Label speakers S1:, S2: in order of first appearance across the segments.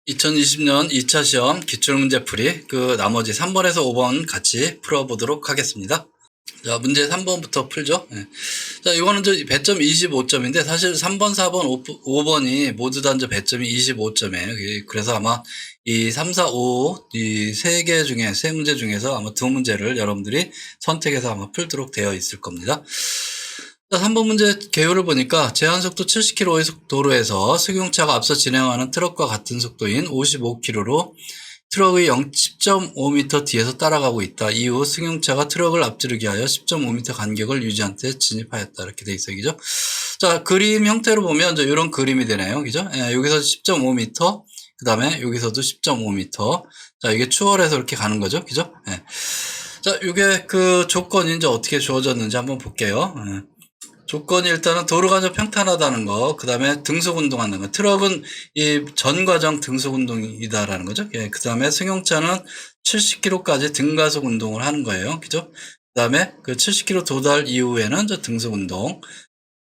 S1: 2020년 2차 시험 기출문제 풀이 나머지 3번에서 5번 같이 풀어보도록 하겠습니다. 자, 문제 3번부터 풀죠. 네. 자, 이거는 배점 25점인데 사실 3번, 4번, 5번이 모두 다 배점이 25점이에요. 그래서 아마 이 3, 4, 5, 이 세 개 중에, 세 문제 중에서 아마 두 문제를 여러분들이 선택해서 아마 풀도록 되어 있을 겁니다. 자, 3번 문제 개요를 보니까 제한속도 70km의 도로에서 승용차가 앞서 진행하는 트럭과 같은 속도인 55km로 트럭의 10.5m 뒤에서 따라가고 있다. 이후 승용차가 트럭을 앞지르기 위하여 10.5m 간격을 유지한 채 진입하였다. 이렇게 돼 있어요. 그죠? 자, 그림 형태로 보면 이런 그림이 되네요. 그죠? 예, 여기서 10.5m, 그 다음에 여기서도 10.5m. 자, 이게 추월해서 이렇게 가는 거죠. 그죠? 예. 자, 이게 조건이 어떻게 주어졌는지 한번 볼게요. 예. 조건이 일단은 도로가 평탄하다는 거, 그 다음에 등속 운동하는 거. 트럭은 이 전 과정 등속 운동이다라는 거죠. 예, 그 다음에 승용차는 70km까지 등가속 운동을 하는 거예요. 그죠? 그 다음에 70km 도달 이후에는 등속 운동.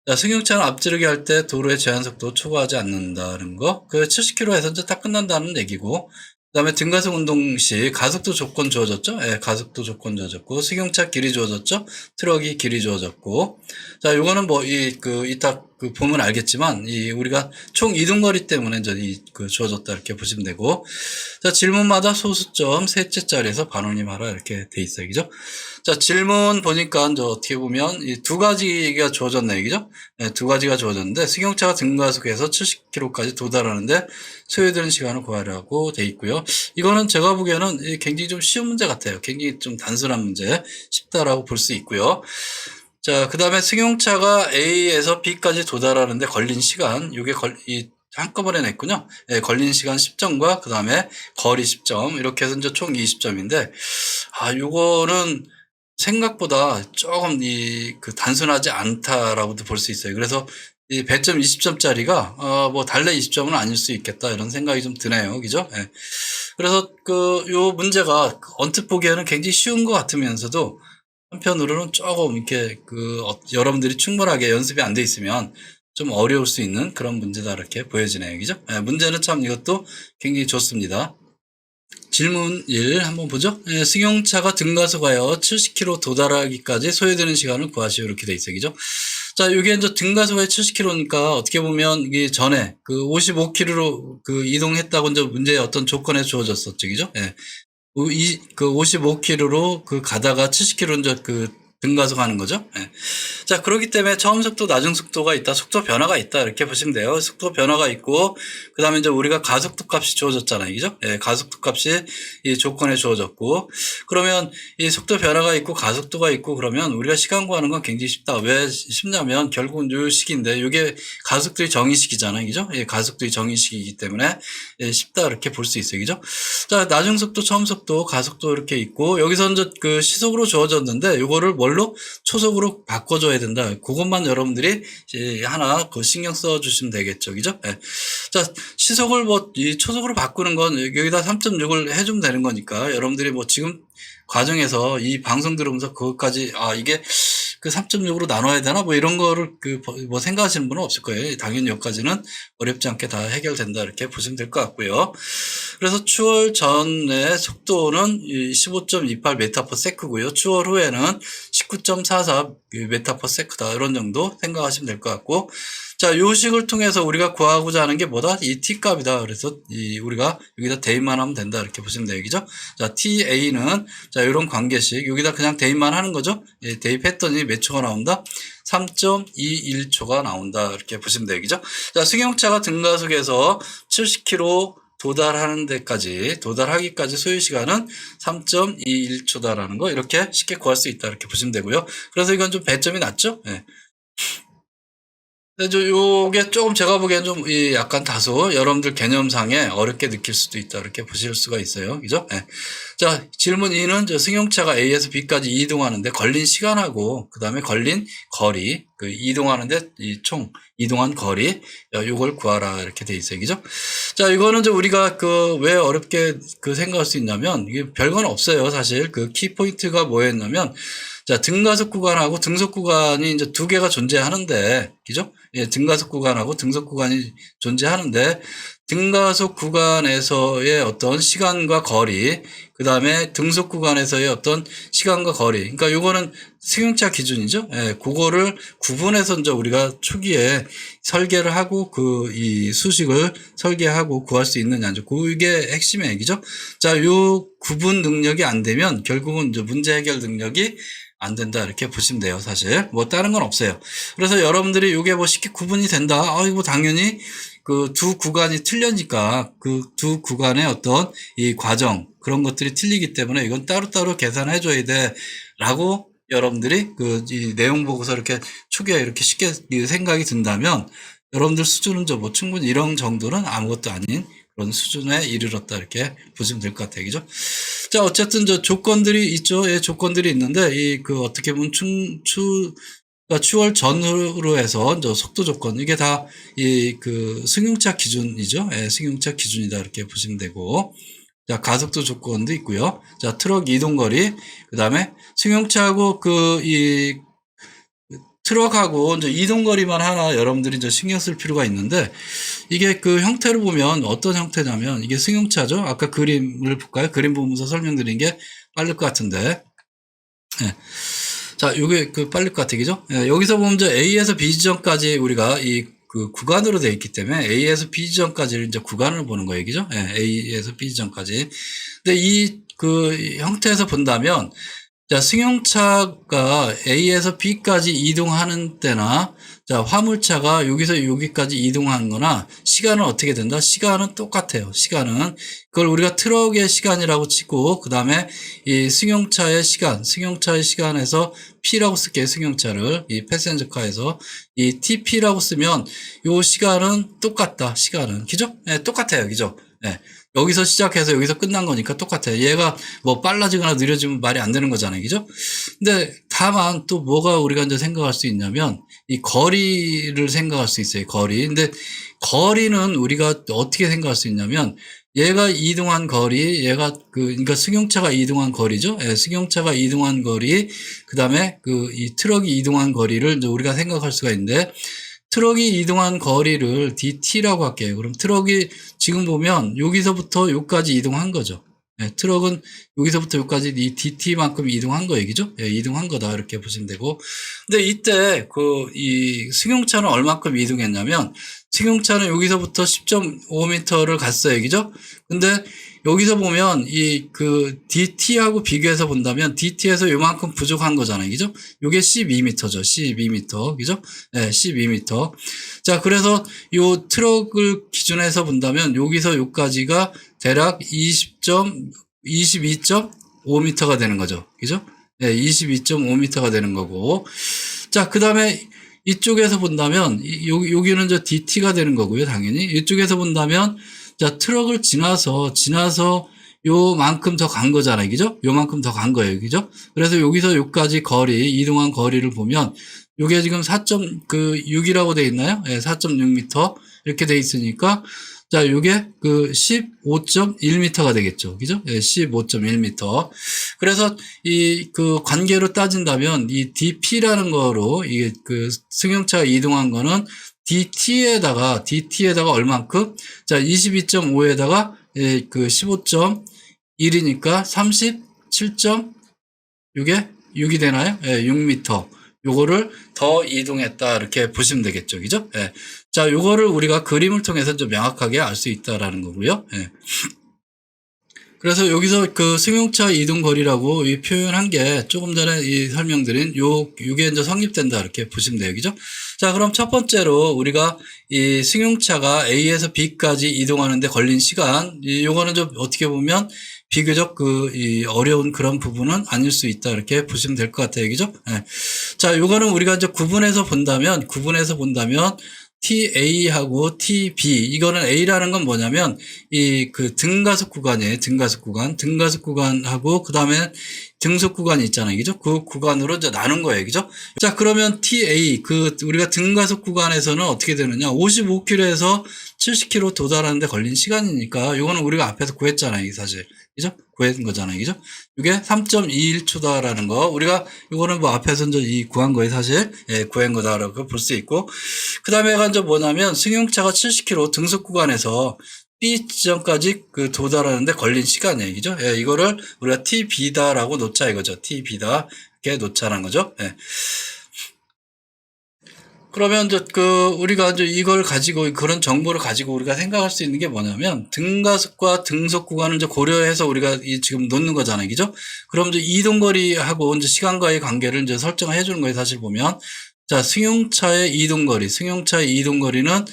S1: 자, 승용차는 앞지르기 할 때 도로의 제한 속도 초과하지 않는다는 거. 70km에서 다 끝난다는 얘기고. 그 다음에 등가속 운동 시 가속도 조건 주어졌죠? 예, 가속도 조건 주어졌고, 승용차 길이 주어졌죠? 트럭이 길이 주어졌고. 자, 요거는 이따 보면 알겠지만, 우리가 총 이동거리 때문에 주어졌다 이렇게 보시면 되고. 자, 질문마다 소수점 셋째 자리에서 반원임하라 이렇게 돼 있어요. 그죠? 자, 질문 보니까 어떻게 보면 이 두 가지가 주어졌네요. 그죠? 네, 두 가지가 주어졌는데, 승용차가 등가속해서 70km까지 도달하는데 소요되는 시간을 구하라고 돼 있고요. 이거는 제가 보기에는 굉장히 좀 쉬운 문제 같아요. 굉장히 좀 단순한 문제, 쉽다라고 볼 수 있고요. 자, 그 다음에 승용차가 A에서 B까지 도달하는데 걸린 시간, 한꺼번에 냈군요. 예, 걸린 시간 10점과 그 다음에 거리 10점, 이렇게 해서 총 20점인데, 요거는 생각보다 조금 단순하지 않다라고도 볼 수 있어요. 그래서 이 배점 20점짜리가 달래 20점은 아닐 수 있겠다 이런 생각이 좀 드네요. 그죠? 예. 그래서 요 문제가 언뜻 보기에는 굉장히 쉬운 것 같으면서도 한편으로는 조금 이렇게 여러분들이 충분하게 연습이 안 돼 있으면 좀 어려울 수 있는 그런 문제다 이렇게 보여지네요. 그죠? 예, 문제는 참 이것도 굉장히 좋습니다. 질문 1 한번 보죠. 예, 승용차가 등가속하여 70km 도달하기까지 소요되는 시간을 구하시오. 이렇게 돼 있어요. 그죠? 자, 이게 등가속하여 70km니까 어떻게 보면 이게 전에 55km로 이동했다고 문제의 어떤 조건에 주어졌었죠. 그죠? 예. 55km로 가다가 70km 등가속하는 거죠. 예. 자, 그렇기 때문에 처음 속도, 낮은 속도가 있다, 속도 변화가 있다, 이렇게 보시면 돼요. 속도 변화가 있고, 그 다음에 우리가 가속도 값이 주어졌잖아요. 그죠? 예, 가속도 값이 이 조건에 주어졌고, 그러면 이 속도 변화가 있고, 가속도가 있고, 그러면 우리가 시간 구하는 건 굉장히 쉽다. 왜 쉽냐면, 결국은 요 식인데, 이게 가속도의 정의식이잖아요. 그죠? 예, 가속도의 정의식이기 때문에, 예, 쉽다, 이렇게 볼 수 있어요. 그죠? 자, 낮은 속도, 처음 속도, 가속도 이렇게 있고, 여기서 시속으로 주어졌는데, 요거를 뭘로? 초속으로 바꿔줘야 된다. 그것만 여러분들이 하나 신경 써주시면 되겠죠. 그죠? 네. 자, 시속을 이 초속으로 바꾸는 건 여기다 3.6을 해주면 되는 거니까 여러분들이 지금 과정에서 이 방송 들으면서 그것까지 이게 3.6으로 나눠야 되나? 이런 거를 생각하시는 분은 없을 거예요. 당연히 여기까지는 어렵지 않게 다 해결된다. 이렇게 보시면 될 것 같고요. 그래서 추월 전의 속도는 15.28m/s고요. 추월 후에는 19.44m/s다. 이런 정도 생각하시면 될 것 같고. 자, 요 식을 통해서 우리가 구하고자 하는 게 뭐다? 이 t 값이다. 그래서 우리가 여기다 대입만 하면 된다. 이렇게 보시면 돼요. 그죠? 자, ta는 자, 요런 관계식 여기다 그냥 대입만 하는 거죠. 예, 대입했더니 몇 초가 나온다? 3.21초가 나온다. 이렇게 보시면 돼요. 그죠? 자, 승용차가 등가속에서 70km 도달하기까지 소요 시간은 3.21초다라는 거 이렇게 쉽게 구할 수 있다. 이렇게 보시면 되고요. 그래서 이건 좀 배점이 낮죠? 예. 근데 요게 조금 제가 보기엔 약간 다소 여러분들 개념상에 어렵게 느낄 수도 있다. 이렇게 보실 수가 있어요. 그죠? 네. 자, 질문 2는 승용차가 A에서 B까지 이동하는데 걸린 시간하고 그 다음에 걸린 거리, 이동하는데 총 이동한 거리, 요걸 구하라. 이렇게 돼 있어요. 그죠? 자, 이거는 우리가 왜 어렵게 생각할 수 있냐면 이게 별건 없어요. 사실 키포인트가 뭐였냐면 자, 등가속 구간하고 등속 구간이 두 개가 존재하는데, 그죠? 예, 등가속 구간하고 등속 구간이 존재하는데, 등가속 구간에서의 어떤 시간과 거리, 그 다음에 등속 구간에서의 어떤 시간과 거리. 그러니까 요거는 승용차 기준이죠. 예, 그거를 구분해서 이제 우리가 초기에 설계를 하고 이 수식을 설계하고 구할 수 있느냐. 그게 핵심의 얘기죠. 자, 요 구분 능력이 안 되면 결국은 이제 문제 해결 능력이 안 된다. 이렇게 보시면 돼요. 사실. 뭐 다른 건 없어요. 그래서 여러분들이 요게 뭐 쉽게 구분이 된다. 이거 당연히 그 두 구간이 틀리니까 그 두 구간의 어떤 이 과정 그런 것들이 틀리기 때문에 이건 따로따로 계산해 줘야 돼 라고 여러분들이 이 내용 보고서 이렇게 초기에 이렇게 쉽게 생각이 든다면 여러분들 수준은 뭐 충분히 이런 정도는 아무것도 아닌 그런 수준에 이르렀다 이렇게 보시면 될 것 같아요. 그죠? 자, 어쨌든 저 조건들이 있죠. 예, 조건들이 있는데 어떻게 보면 그러니까 추월 전후로 해서 속도 조건 이게 다 승용차 기준이죠. 예, 승용차 기준이다 이렇게 보시면 되고, 자 가속도 조건도 있고요. 자 트럭 이동거리, 그 다음에 승용차하고 트럭하고 이제 이동거리만 하나 여러분들이 이제 신경 쓸 필요가 있는데, 이게 그 형태를 보면 어떤 형태냐면 이게 승용차죠. 아까 그림을 볼까요? 그림 보면서 설명드린 게 빠를 것 같은데. 예. 자, 요게 빨릴 것 같아, 그죠? 예, 여기서 보면 이제 A에서 B 지점까지 우리가 구간으로 되어 있기 때문에 A에서 B 지점까지를 이제 구간을 보는 거예요, 그죠? 예, A에서 B 지점까지. 근데 형태에서 본다면, 자, 승용차가 A에서 B까지 이동하는 때나, 자, 화물차가 여기서 여기까지 이동하는 거나, 시간은 어떻게 된다? 시간은 똑같아요. 시간은. 그걸 우리가 트럭의 시간이라고 치고, 그 다음에 이 승용차의 시간에서 P라고 쓸게요. 승용차를. 이 패센저카에서. 이 TP라고 쓰면, 요 시간은 똑같다. 시간은. 그죠? 예, 똑같아요. 그죠? 예. 여기서 시작해서 여기서 끝난 거니까 똑같아요. 얘가 뭐 빨라지거나 느려지면 말이 안 되는 거잖아요. 그죠? 근데 다만 또 뭐가 우리가 이제 생각할 수 있냐면 이 거리를 생각할 수 있어요. 거리. 근데 거리는 우리가 어떻게 생각할 수 있냐면 얘가 이동한 거리, 그러니까 승용차가 이동한 거리죠. 예, 승용차가 이동한 거리, 그 다음에 이 트럭이 이동한 거리를 이제 우리가 생각할 수가 있는데, 트럭이 이동한 거리를 DT라고 할게요. 그럼 트럭이 지금 보면 여기서부터 여기까지 이동한 거죠. 예, 트럭은 여기서부터 여기까지 이 DT만큼 이동한 거예요. 그죠? 예, 이동한 거다. 이렇게 보시면 되고. 근데 이때 이 승용차는 얼마큼 이동했냐면, 승용차는 여기서부터 10.5m를 갔어요. 그죠? 근데 여기서 보면 DT하고 비교해서 본다면 DT에서 요만큼 부족한 거잖아요. 그죠? 요게 12m죠. 12m. 그죠? 네, 12m. 자, 그래서 요 트럭을 기준해서 본다면 여기서 요까지가 대략 22.5m가 되는 거죠. 그죠? 네, 22.5m가 되는 거고. 자, 그 다음에 이쪽에서 본다면 여기는 저 DT가 되는 거고요. 당연히. 이쪽에서 본다면 자, 트럭을 지나서 요만큼 더 간 거잖아요. 그죠? 요만큼 더 간 거예요. 그죠? 그래서 여기서 여기까지 이동한 거리를 보면 요게 지금 4.6이라고 돼 있나요? 예, 4.6m 이렇게 돼 있으니까 자, 요게 15.1m가 되겠죠. 그죠? 예, 15.1m. 그래서 관계로 따진다면 이 DP라는 거로 이게 승용차가 이동한 거는 DT에다가 얼만큼? 자, 22.5에다가 15.1이니까 37.6이 되나요? 예, 6m. 요거를 더 이동했다. 이렇게 보시면 되겠죠. 그죠? 예. 자, 요거를 우리가 그림을 통해서 좀 명확하게 알 수 있다라는 거고요. 예. 그래서 여기서 승용차 이동 거리라고 표현한 게 조금 전에 설명드린 요게 이제 성립된다 이렇게 보시면 돼요. 그죠? 자, 그럼 첫 번째로 우리가 이 승용차가 A에서 B까지 이동하는데 걸린 시간, 요거는 좀 어떻게 보면 비교적 어려운 그런 부분은 아닐 수 있다 이렇게 보시면 될 것 같아요. 그죠? 네. 자, 요거는 우리가 이제 구분해서 본다면 TA하고 TB, 이거는 A라는 건 뭐냐면 등가속 구간이에요. 등가속 구간하고 그 다음에 등속 구간이 있잖아요. 그죠? 그 구간으로 이제 나눈 거예요. 그죠? 자, 그러면 TA, 우리가 등가속 구간에서는 어떻게 되느냐. 55km에서 70km 도달하는데 걸린 시간이니까, 요거는 우리가 앞에서 구했잖아요. 사실. 그죠? 구한 거잖아요. 그죠? 이게 3.21초다라는 거. 우리가, 요거는 뭐 앞에서 이제 구한 거에 사실, 예, 구한 거다라고 볼 수 있고. 그 다음에가 이제 뭐냐면, 승용차가 70km 등속 구간에서 B 지점까지 도달하는데 걸린 시간이에요. 그죠? 예, 이거를 우리가 TB다라고 놓자 이거죠. TB다. 이렇게 놓자는 거죠. 예. 그러면 이제 우리가 이제 이걸 가지고 그런 정보를 가지고 우리가 생각할 수 있는 게 뭐냐면 등가속과 등속 구간을 이제 고려해서 우리가 지금 놓는 거잖아요. 그죠? 그럼 이제 이동거리하고 이제 시간과의 관계를 이제 설정해 주는 거예요. 사실 보면. 자, 승용차의 이동거리는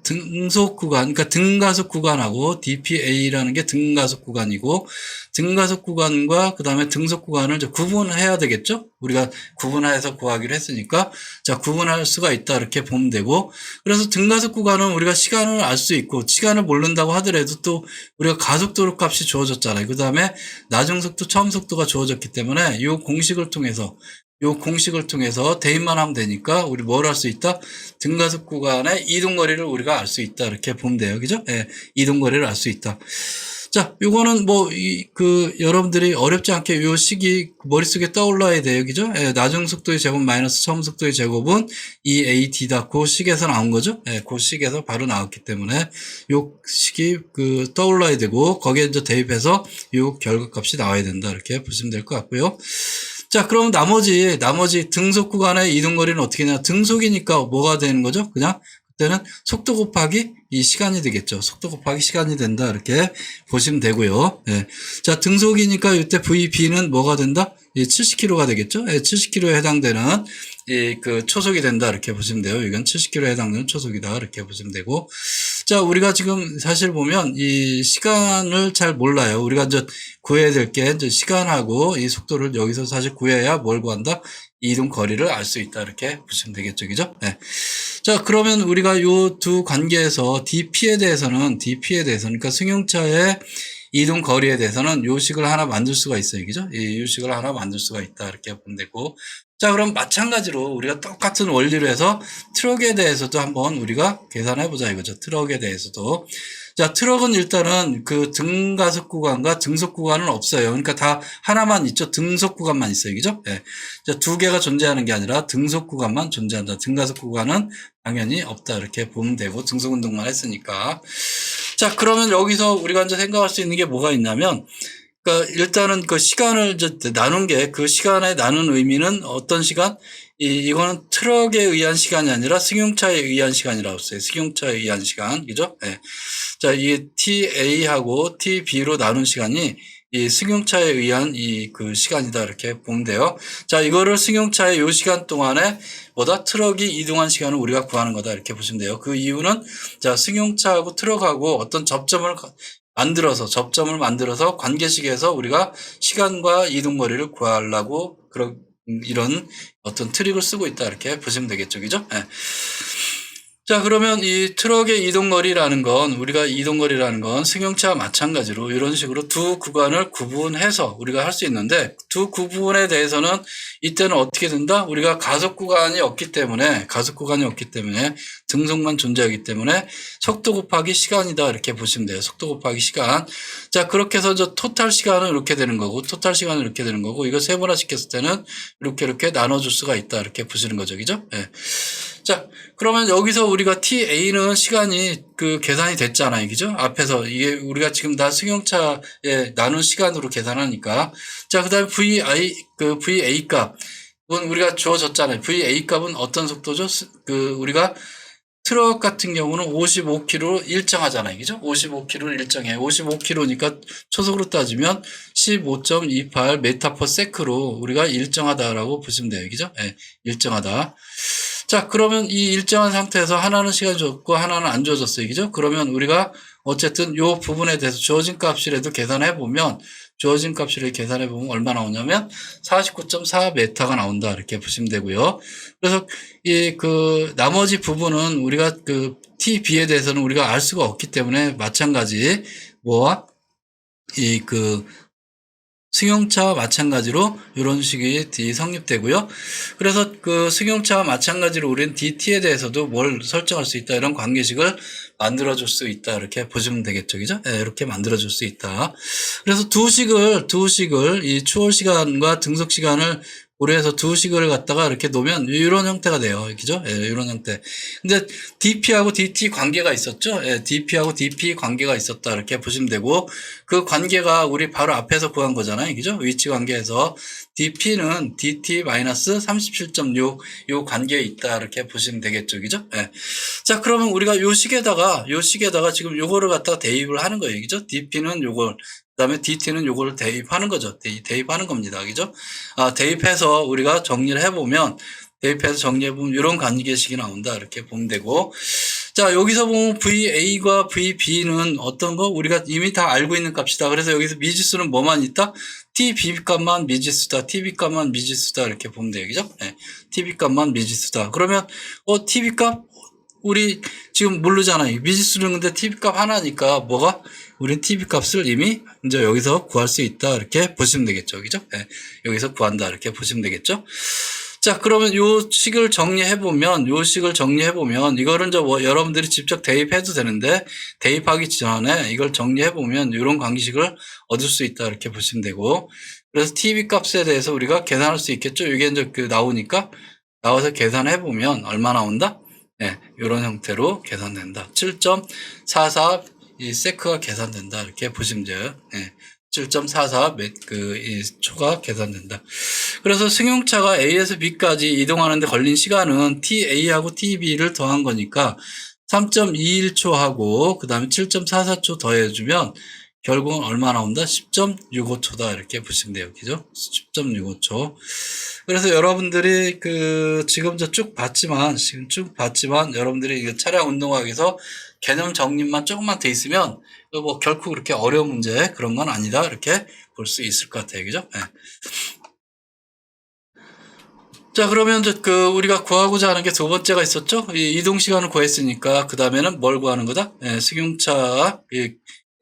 S1: 등속 구간, 그러니까 등가속 구간하고 DPA라는 게 등가속 구간이고, 등가속 구간과 그 다음에 등속 구간을 이제 구분해야 되겠죠? 우리가 구분해서 구하기로 했으니까, 자, 구분할 수가 있다. 이렇게 보면 되고, 그래서 등가속 구간은 우리가 시간을 알 수 있고, 시간을 모른다고 하더라도 또 우리가 가속도로 값이 주어졌잖아요. 그 다음에 나중속도, 처음속도가 주어졌기 때문에 이 공식을 통해서 대입만 하면 되니까 우리 뭘 할 수 있다? 등가속 구간의 이동거리를 우리가 알 수 있다. 이렇게 보면 돼요. 그죠? 예, 이동거리를 알 수 있다. 자, 요거는 여러분들이 어렵지 않게 요 식이 머릿속에 떠올라야 돼요. 그죠? 예, 나중속도의 제곱 마이너스 처음속도의 제곱은 EAD다. 그 식에서 나온 거죠? 예, 그 식에서 바로 나왔기 때문에 요 식이 떠올라야 되고, 거기에 이제 대입해서 요 결과값이 나와야 된다. 이렇게 보시면 될 것 같고요. 자, 그럼 나머지 등속 구간의 이동거리는 어떻게 되냐. 등속이니까 뭐가 되는 거죠? 그냥 그때는 속도 곱하기 이 시간이 되겠죠. 속도 곱하기 시간이 된다. 이렇게 보시면 되고요. 예. 자, 등속이니까 이때 VB는 뭐가 된다? 70km가 되겠죠. 예, 70km에 해당되는 초속이 된다. 이렇게 보시면 돼요. 이건 70km에 해당되는 초속이다. 이렇게 보시면 되고. 자, 우리가 지금 사실 보면 이 시간을 잘 몰라요. 우리가 이제 구해야 될 게 이제 시간하고 이 속도를 여기서 사실 구해야 뭘 구한다? 이동 거리를 알 수 있다. 이렇게 보시면 되겠죠. 그죠? 네. 자, 그러면 우리가 요 두 관계에서 DP에 대해서는, 그러니까 승용차의 이동 거리에 대해서는 요식을 하나 만들 수가 있어요. 그죠? 이 요식을 하나 만들 수가 있다. 이렇게 보면 되고. 자, 그럼 마찬가지로 우리가 똑같은 원리로 해서 트럭에 대해서도 한번 우리가 계산해 보자 이거죠. 트럭에 대해서도. 자, 트럭은 일단은 등가속 구간과 등속 구간은 없어요. 그러니까 다 하나만 있죠. 등속 구간만 있어요. 그죠? 예. 자, 두 개가 존재하는 게 아니라 등속 구간만 존재한다. 등가속 구간은 당연히 없다. 이렇게 보면 되고, 등속 운동만 했으니까. 자, 그러면 여기서 우리가 이제 생각할 수 있는 게 뭐가 있냐면, 그러니까 일단은 시간을 이제 나눈 게, 시간에 나눈 의미는 어떤 시간? 이거는 트럭에 의한 시간이 아니라 승용차에 의한 시간이라고 했어요. 승용차에 의한 시간. 그죠? 예. 자, 이 TA하고 TB로 나눈 시간이 이 승용차에 의한 시간이다. 이렇게 보면 돼요. 자, 이거를 승용차의 요 시간 동안에 트럭이 이동한 시간을 우리가 구하는 거다. 이렇게 보시면 돼요. 그 이유는, 자, 승용차하고 트럭하고 어떤 접점을 만들어서 관계식에서 우리가 시간과 이동거리를 구하려고 이런 어떤 트릭을 쓰고 있다. 이렇게 보시면 되겠죠. 그죠? 네. 자, 그러면 이 트럭의 이동거리라는 건 승용차와 마찬가지로 이런 식으로 두 구간을 구분해서 우리가 할 수 있는데, 두 구분에 대해서는 이때는 어떻게 된다? 우리가 가속 구간이 없기 때문에 등속만 존재하기 때문에 속도 곱하기 시간이다. 이렇게 보시면 돼요. 속도 곱하기 시간. 자, 그렇게 해서 토탈 시간은 이렇게 되는 거고, 이거 세분화 시켰을 때는 이렇게 나눠줄 수가 있다. 이렇게 보시는 거죠. 그죠? 예. 자, 그러면 여기서 우리가 TA는 시간이 계산이 됐잖아요. 그죠? 앞에서 이게 우리가 지금 다 승용차에 나눈 시간으로 계산하니까. 자, 그 다음에 VA 값은 우리가 주어졌잖아요. VA 값은 어떤 속도죠? 우리가 트럭 같은 경우는 55km로 일정하잖아요. 그죠? 55km를 일정해. 55km니까 초속으로 따지면 15.28m/s로 우리가 일정하다라고 보시면 돼요. 그죠? 네, 일정하다. 자, 그러면 이 일정한 상태에서 하나는 시간이 줬고 하나는 안 주어졌어요. 그죠? 그러면 우리가 어쨌든 요 부분에 대해서 주어진 값이라도 계산해 보면 얼마 나오냐면 49.4m가 나온다. 이렇게 보시면 되고요. 그래서 나머지 부분은 우리가 TB에 대해서는 우리가 알 수가 없기 때문에 마찬가지 뭐와 승용차와 마찬가지로 이런 식이 성립되고요. 그래서 그 승용차와 마찬가지로 우리는 DT에 대해서도 뭘 설정할 수 있다. 이런 관계식을 만들어줄 수 있다. 이렇게 보시면 되겠죠. 그죠? 네, 이렇게 만들어줄 수 있다. 그래서 두 식을 이 추월 시간과 등속 시간을 고려해서 두 식을 갖다가 이렇게 놓으면 이런 형태가 돼요. 그죠? 예, 이런 형태. 근데 DP하고 DT 관계가 있었죠? 예, DP하고 DP 관계가 있었다. 이렇게 보시면 되고, 그 관계가 우리 바로 앞에서 구한 거잖아요. 그죠? 위치 관계에서 DP는 DT-37.6 요 관계에 있다. 이렇게 보시면 되겠죠. 그죠? 예. 자, 그러면 우리가 요 식에다가 지금 요거를 갖다가 대입을 하는 거예요. 그죠? DP는 요걸, 그다음에 DT는 요거를 대입하는 거죠. 대입하는 겁니다. 그죠? 대입해서 우리가 정리를 해보면, 이런 관계식이 나온다. 이렇게 보면 되고. 자, 여기서 보면 VA과 VB는 어떤 거? 우리가 이미 다 알고 있는 값이다. 그래서 여기서 미지수는 뭐만 있다? TB 값만 미지수다. TB 값만 미지수다. 이렇게 보면 돼요. 그죠? 네. TB 값만 미지수다. 그러면, TB 값? 우리 지금 모르잖아요. 미지수는 근데 TB 값 하나니까 뭐가? 우린 TB 값을 이미 이제 여기서 구할 수 있다. 이렇게 보시면 되겠죠. 그죠? 네. 여기서 구한다. 이렇게 보시면 되겠죠. 자, 그러면 요 식을 정리해보면, 이거를 이제 여러분들이 직접 대입해도 되는데, 대입하기 전에 이걸 정리해보면, 이런 관계식을 얻을 수 있다. 이렇게 보시면 되고, 그래서 TB 값에 대해서 우리가 계산할 수 있겠죠? 이게 이제 나오니까, 나와서 계산해보면 얼마 나온다? 네, 이런 형태로 계산된다. 7.44, 이 세크가 계산된다. 이렇게 보시면 돼요. 네. 7.44 초가 계산된다. 그래서 승용차가 A에서 B까지 이동하는데 걸린 시간은 TA하고 TB를 더한 거니까 3.21초하고 그 다음에 7.44초 더해주면 결국은 얼마 나온다? 10.65초다. 이렇게 보시면 돼요. 그죠? 10.65초. 그래서 여러분들이 지금 쭉 봤지만 여러분들이 이거 차량 운동학에서 개념 정립만 조금만 돼 있으면 뭐 결코 그렇게 어려운 문제 그런 건 아니다. 이렇게 볼 수 있을 것 같아요. 그죠? 네. 자, 그러면 우리가 구하고자 하는 게 두 번째가 있었죠? 이동 시간을 구했으니까, 그 다음에는 뭘 구하는 거다? 승용차,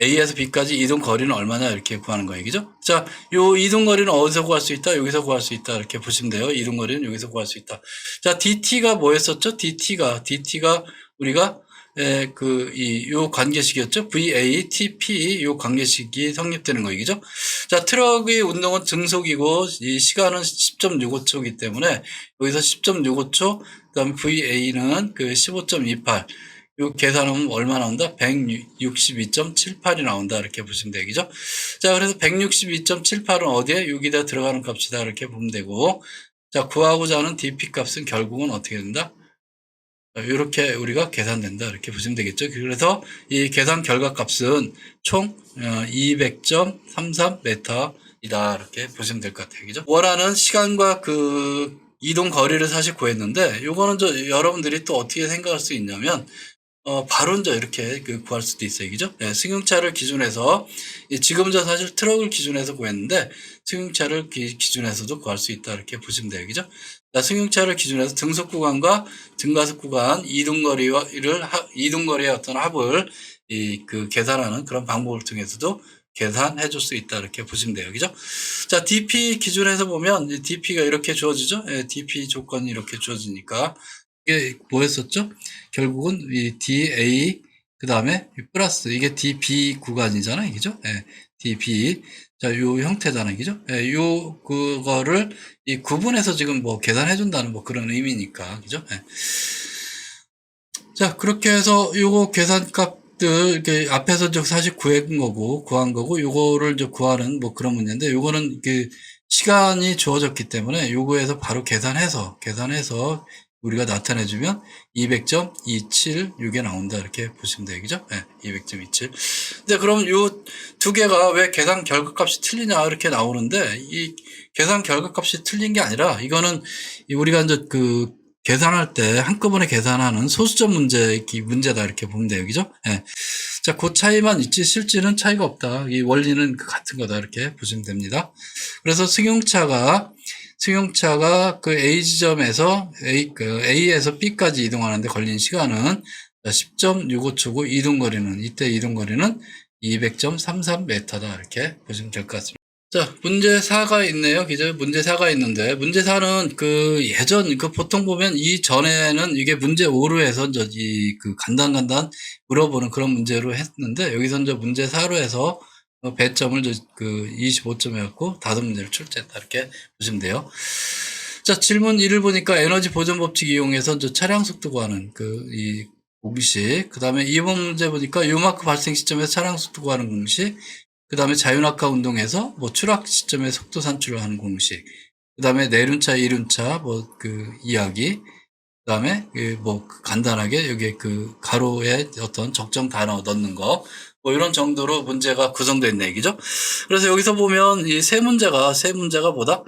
S1: A에서 B까지 이동 거리는 얼마냐? 이렇게 구하는 거예요. 그죠? 자, 요 이동 거리는 어디서 구할 수 있다? 여기서 구할 수 있다. 이렇게 보시면 돼요. 이동 거리는 여기서 구할 수 있다. 자, DT가 뭐였었죠? DT가 우리가 요 관계식이었죠? VATP, 요 관계식이 성립되는 거예요. 그죠? 자, 트럭의 운동은 등속이고, 이 시간은 10.65초이기 때문에, 여기서 10.65초, 그 다음에 VA는 15.28. 요 계산하면 얼마 나온다? 162.78이 나온다. 이렇게 보시면 돼요. 그죠? 자, 그래서 162.78은 어디에? 여기다 들어가는 값이다. 이렇게 보면 되고, 자, 구하고자 하는 DP 값은 결국은 어떻게 된다? 이렇게 우리가 계산된다. 이렇게 보시면 되겠죠. 그래서 이 계산 결과 값은 총 200.33m이다. 이렇게 보시면 될 것 같아요. 그죠? 원하는 시간과 이동 거리를 사실 구했는데, 요거는 여러분들이 또 어떻게 생각할 수 있냐면, 바로 이제 이렇게 구할 수도 있어요. 그죠? 네, 승용차를 기준해서, 지금 사실 트럭을 기준해서 구했는데, 승용차를 기준해서도 구할 수 있다. 이렇게 보시면 돼요. 그죠? 자, 승용차를 기준해서 등속 구간과 등가속 구간, 이동거리의 어떤 합을, 계산하는 그런 방법을 통해서도 계산해 줄 수 있다. 이렇게 보시면 돼요. 그죠? 자, DP 기준에서 보면, DP가 이렇게 주어지죠? 예, DP 조건이 이렇게 주어지니까, 이게 뭐였었죠? 결국은 이 DA 그 다음에 플러스 이게 DB 구간이잖아요, 그죠? 예, DB 자, 요 형태잖아요, 그죠? 예, 그거를 이 구분해서 지금 뭐 계산해 준다는 뭐 그런 의미니까, 그죠? 예. 자, 그렇게 해서 요거 계산값들 이렇게 앞에서 사실 구한 거고 요거를 구하는 뭐 그런 문제인데 요거는 시간이 주어졌기 때문에 요거에서 바로 계산해서 우리가 나타내주면 200.276에 나온다. 이렇게 보시면 돼요. 그죠? 네, 200.27. 근데 그럼 요 두 개가 왜 계산 결과값이 틀리냐 이렇게 나오는데 이 계산 결과값이 틀린 게 아니라 이거는 우리가 이제 계산할 때 한꺼번에 계산하는 소수점 문제다. 이렇게 보면 돼요. 그죠? 네. 자, 그 차이만 있지 실질은 차이가 없다. 이 원리는 같은 거다. 이렇게 보시면 됩니다. 그래서 승용차가 A 지점에서 A에서 B까지 이동하는데 걸린 시간은 10.65초고 이때 이동 거리는 200.33m다. 이렇게 보시면 될 것 같습니다. 자, 문제 4가 있네요. 그죠? 문제 4가 있는데, 문제 4는 보통 보면 이전에는 이게 문제 5로 해서 간단 물어보는 그런 문제로 했는데, 여기서 이제 문제 4로 해서 배점을 25점 해갖고 5문제를 출제했다. 이렇게 보시면 돼요. 자, 질문 1을 보니까 에너지 보존 법칙 이용해서 차량 속도 구하는 이 공식, 그 다음에 2번 문제 보니까 요마크 발생 시점에서 차량 속도 구하는 공식, 그 다음에 자유낙하 운동에서 추락 시점에 속도 산출을 하는 공식, 그 다음에 내륜차, 이륜차 이야기, 그 다음에 간단하게 여기 가로에 어떤 적정 단어 넣는 거, 이런 정도로 문제가 구성되어 있는 얘기죠. 그래서 여기서 보면 이 세 문제가 뭐다?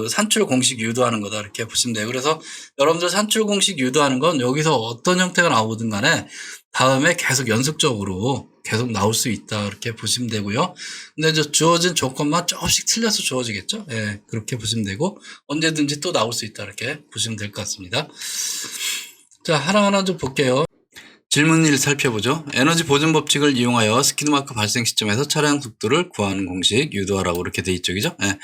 S1: 산출 공식 유도하는 거다. 이렇게 보시면 돼요. 그래서 여러분들 산출 공식 유도하는 건 여기서 어떤 형태가 나오든 간에 다음에 계속 연속적으로 계속 나올 수 있다. 이렇게 보시면 되고요. 근데 주어진 조건만 조금씩 틀려서 주어지겠죠. 예, 그렇게 보시면 되고, 언제든지 또 나올 수 있다. 이렇게 보시면 될 것 같습니다. 자, 하나하나 좀 볼게요. 질문 1 살펴보죠. 에너지 보존 법칙을 이용하여 스키드마크 발생 시점에서 차량 속도를 구하는 공식 유도하라고 이렇게 돼 있죠. 그죠? 예.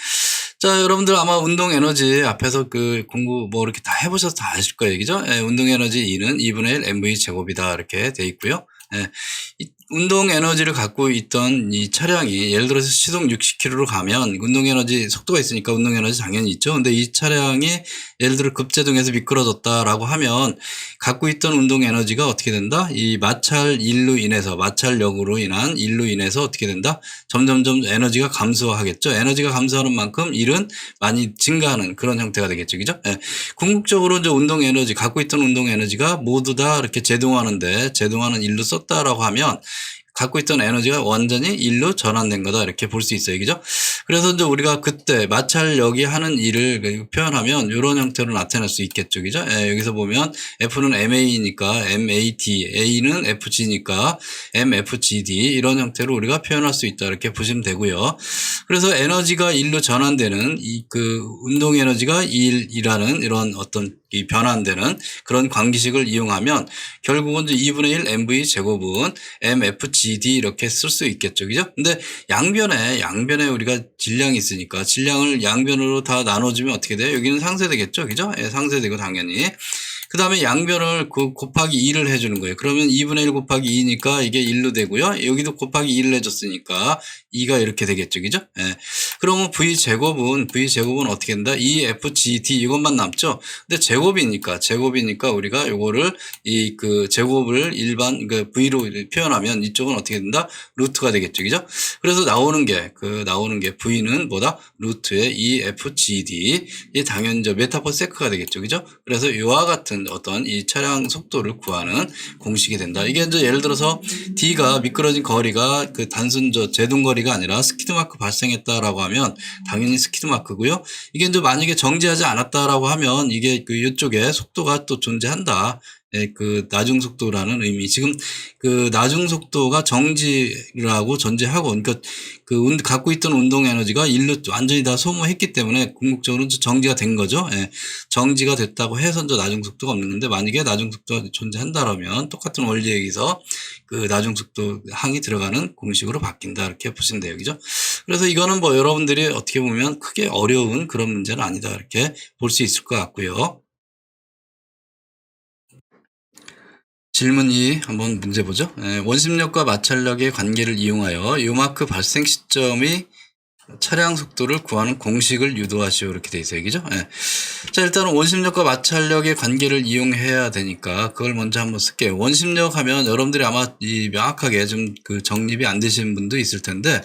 S1: 자, 여러분들 아마 운동 에너지 앞에서 공부 이렇게 다 해보셔서 다 아실 거예요. 그죠? 예, 운동 에너지 E는 2분의 1 mv 제곱이다. 이렇게 돼 있고요. 예. 운동 에너지를 갖고 있던 이 차량이 예를 들어서 시속 60km로 가면 운동 에너지 속도가 있으니까 운동 에너지 당연히 있죠. 근데 이 차량이 예를 들어 급제동해서 미끄러졌다라고 하면 갖고 있던 운동 에너지가 어떻게 된다? 이 마찰력으로 인한 일로 인해서 어떻게 된다? 점점점 에너지가 감소하겠죠. 에너지가 감소하는 만큼 일은 많이 증가하는 그런 형태가 되겠죠. 그죠? 예. 궁극적으로 이제 갖고 있던 운동 에너지가 모두 다 이렇게 제동하는 일로 썼다라고 하면 갖고 있던 에너지가 완전히 일로 전환된 거다. 이렇게 볼 수 있어요. 그죠? 그래서 이제 우리가 그때 마찰력이 하는 일을 표현하면 이런 형태로 나타낼 수 있겠죠. 그죠? 예, 여기서 보면 F는 MA니까 MAT, A는 FG니까 MFGD 이런 형태로 우리가 표현할 수 있다. 이렇게 보시면 되고요. 그래서 에너지가 일로 전환되는 운동 에너지가 일이라는 이런 어떤 이 변환되는 그런 관계식을 이용하면 결국은 이제 2분의 1 mv 제곱은 mfgd 이렇게 쓸 수 있겠죠. 그죠? 근데 양변에 우리가 질량이 있으니까 질량을 양변으로 다 나눠주면 어떻게 돼요? 여기는 상쇄되겠죠. 그죠? 예, 상쇄되고 당연히. 그 다음에 양변을 곱하기 2를 해주는 거예요. 그러면 2분의 1 곱하기 2니까 이게 1로 되고요. 여기도 곱하기 2를 해줬으니까 2가 이렇게 되겠죠. 그죠? 예. 그러면 V제곱은 어떻게 된다? 2FGD 이것만 남죠? 근데 제곱이니까 우리가 요거를 제곱을 일반 V로 표현하면 이쪽은 어떻게 된다? 루트가 되겠죠. 그죠? 그래서 나오는 게 V는 뭐다? 루트의 2FGD. 이 당연히 메타퍼세크가 되겠죠. 그죠? 그래서 이와 같은 어떤 이 차량 속도를 구하는 공식이 된다. 이게 이제 예를 들어서 D가 미끄러진 거리가 단순 제동 거리가 아니라 스키드마크 발생했다라고 하면 당연히 스키드마크고요. 이게 이제 만약에 정지하지 않았다라고 하면 이게 이쪽에 속도가 또 존재한다. 예, 나중 속도라는 의미. 지금 나중 속도가 정지라고 전제하고, 그러니까 갖고 있던 운동 에너지가 일로 완전히 다 소모했기 때문에 궁극적으로 정지가 된 거죠. 예, 정지가 됐다고 해서 이제 나중 속도가 없는 건데, 만약에 나중 속도가 존재한다라면 똑같은 원리에 의해서 나중 속도 항이 들어가는 공식으로 바뀐다. 이렇게 보시면 돼요. 그죠? 그래서 이거는 여러분들이 어떻게 보면 크게 어려운 그런 문제는 아니다. 이렇게 볼 수 있을 것 같고요. 질문 2 한번 문제 보죠. 원심력과 마찰력의 관계를 이용하여 요마크 발생 시점의 차량 속도를 구하는 공식을 유도하시오. 이렇게 돼 있어요. 그죠? 예. 자, 일단은 원심력과 마찰력의 관계를 이용해야 되니까 그걸 먼저 한번 쓸게요. 원심력 하면 여러분들이 아마 명확하게 좀 정립이 안 되시는 분도 있을 텐데,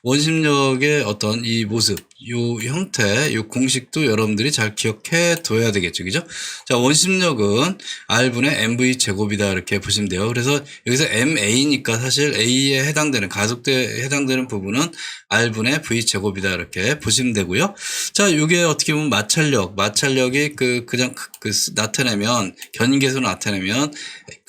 S1: 원심력의 어떤 이 모습, 요 형태, 요 공식도 여러분들이 잘 기억해 둬야 되겠죠. 그죠? 자, 원심력은 R분의 mv 제곱이다. 이렇게 보시면 돼요. 그래서 여기서 MA니까 사실 A에 해당되는, 가속도에 해당되는 부분은 R분의 V 제곱이다. 이렇게 보시면 되고요. 자, 이게 어떻게 보면 마찰력이 그냥 나타내면, 견인계수로 나타내면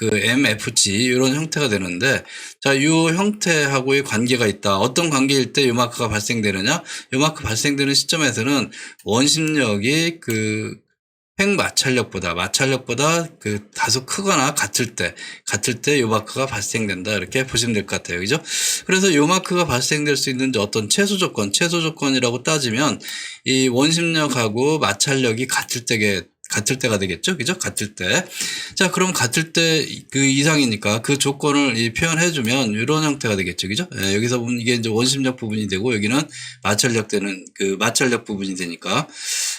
S1: MFG 이런 형태가 되는데, 자, 이 형태하고의 관계가 있다. 어떤 관계일 때 요 마크가 발생되느냐? 요 마크 발생되는 시점에서는 원심력이 마찰력보다 그 다소 크거나 같을 때 요 마크가 발생된다. 이렇게 보시면 될 것 같아요. 그죠? 그래서 요 마크가 발생될 수 있는 최소 조건이라고 따지면 이 원심력하고 마찰력이 같을 때가 되겠죠. 그죠? 같을 때. 자, 그럼 같을 때 그 이상이니까 그 조건을 표현해주면 이런 형태가 되겠죠. 그죠? 예, 여기서 보면 이게 이제 원심력 부분이 되고 여기는 마찰력 부분이 되니까.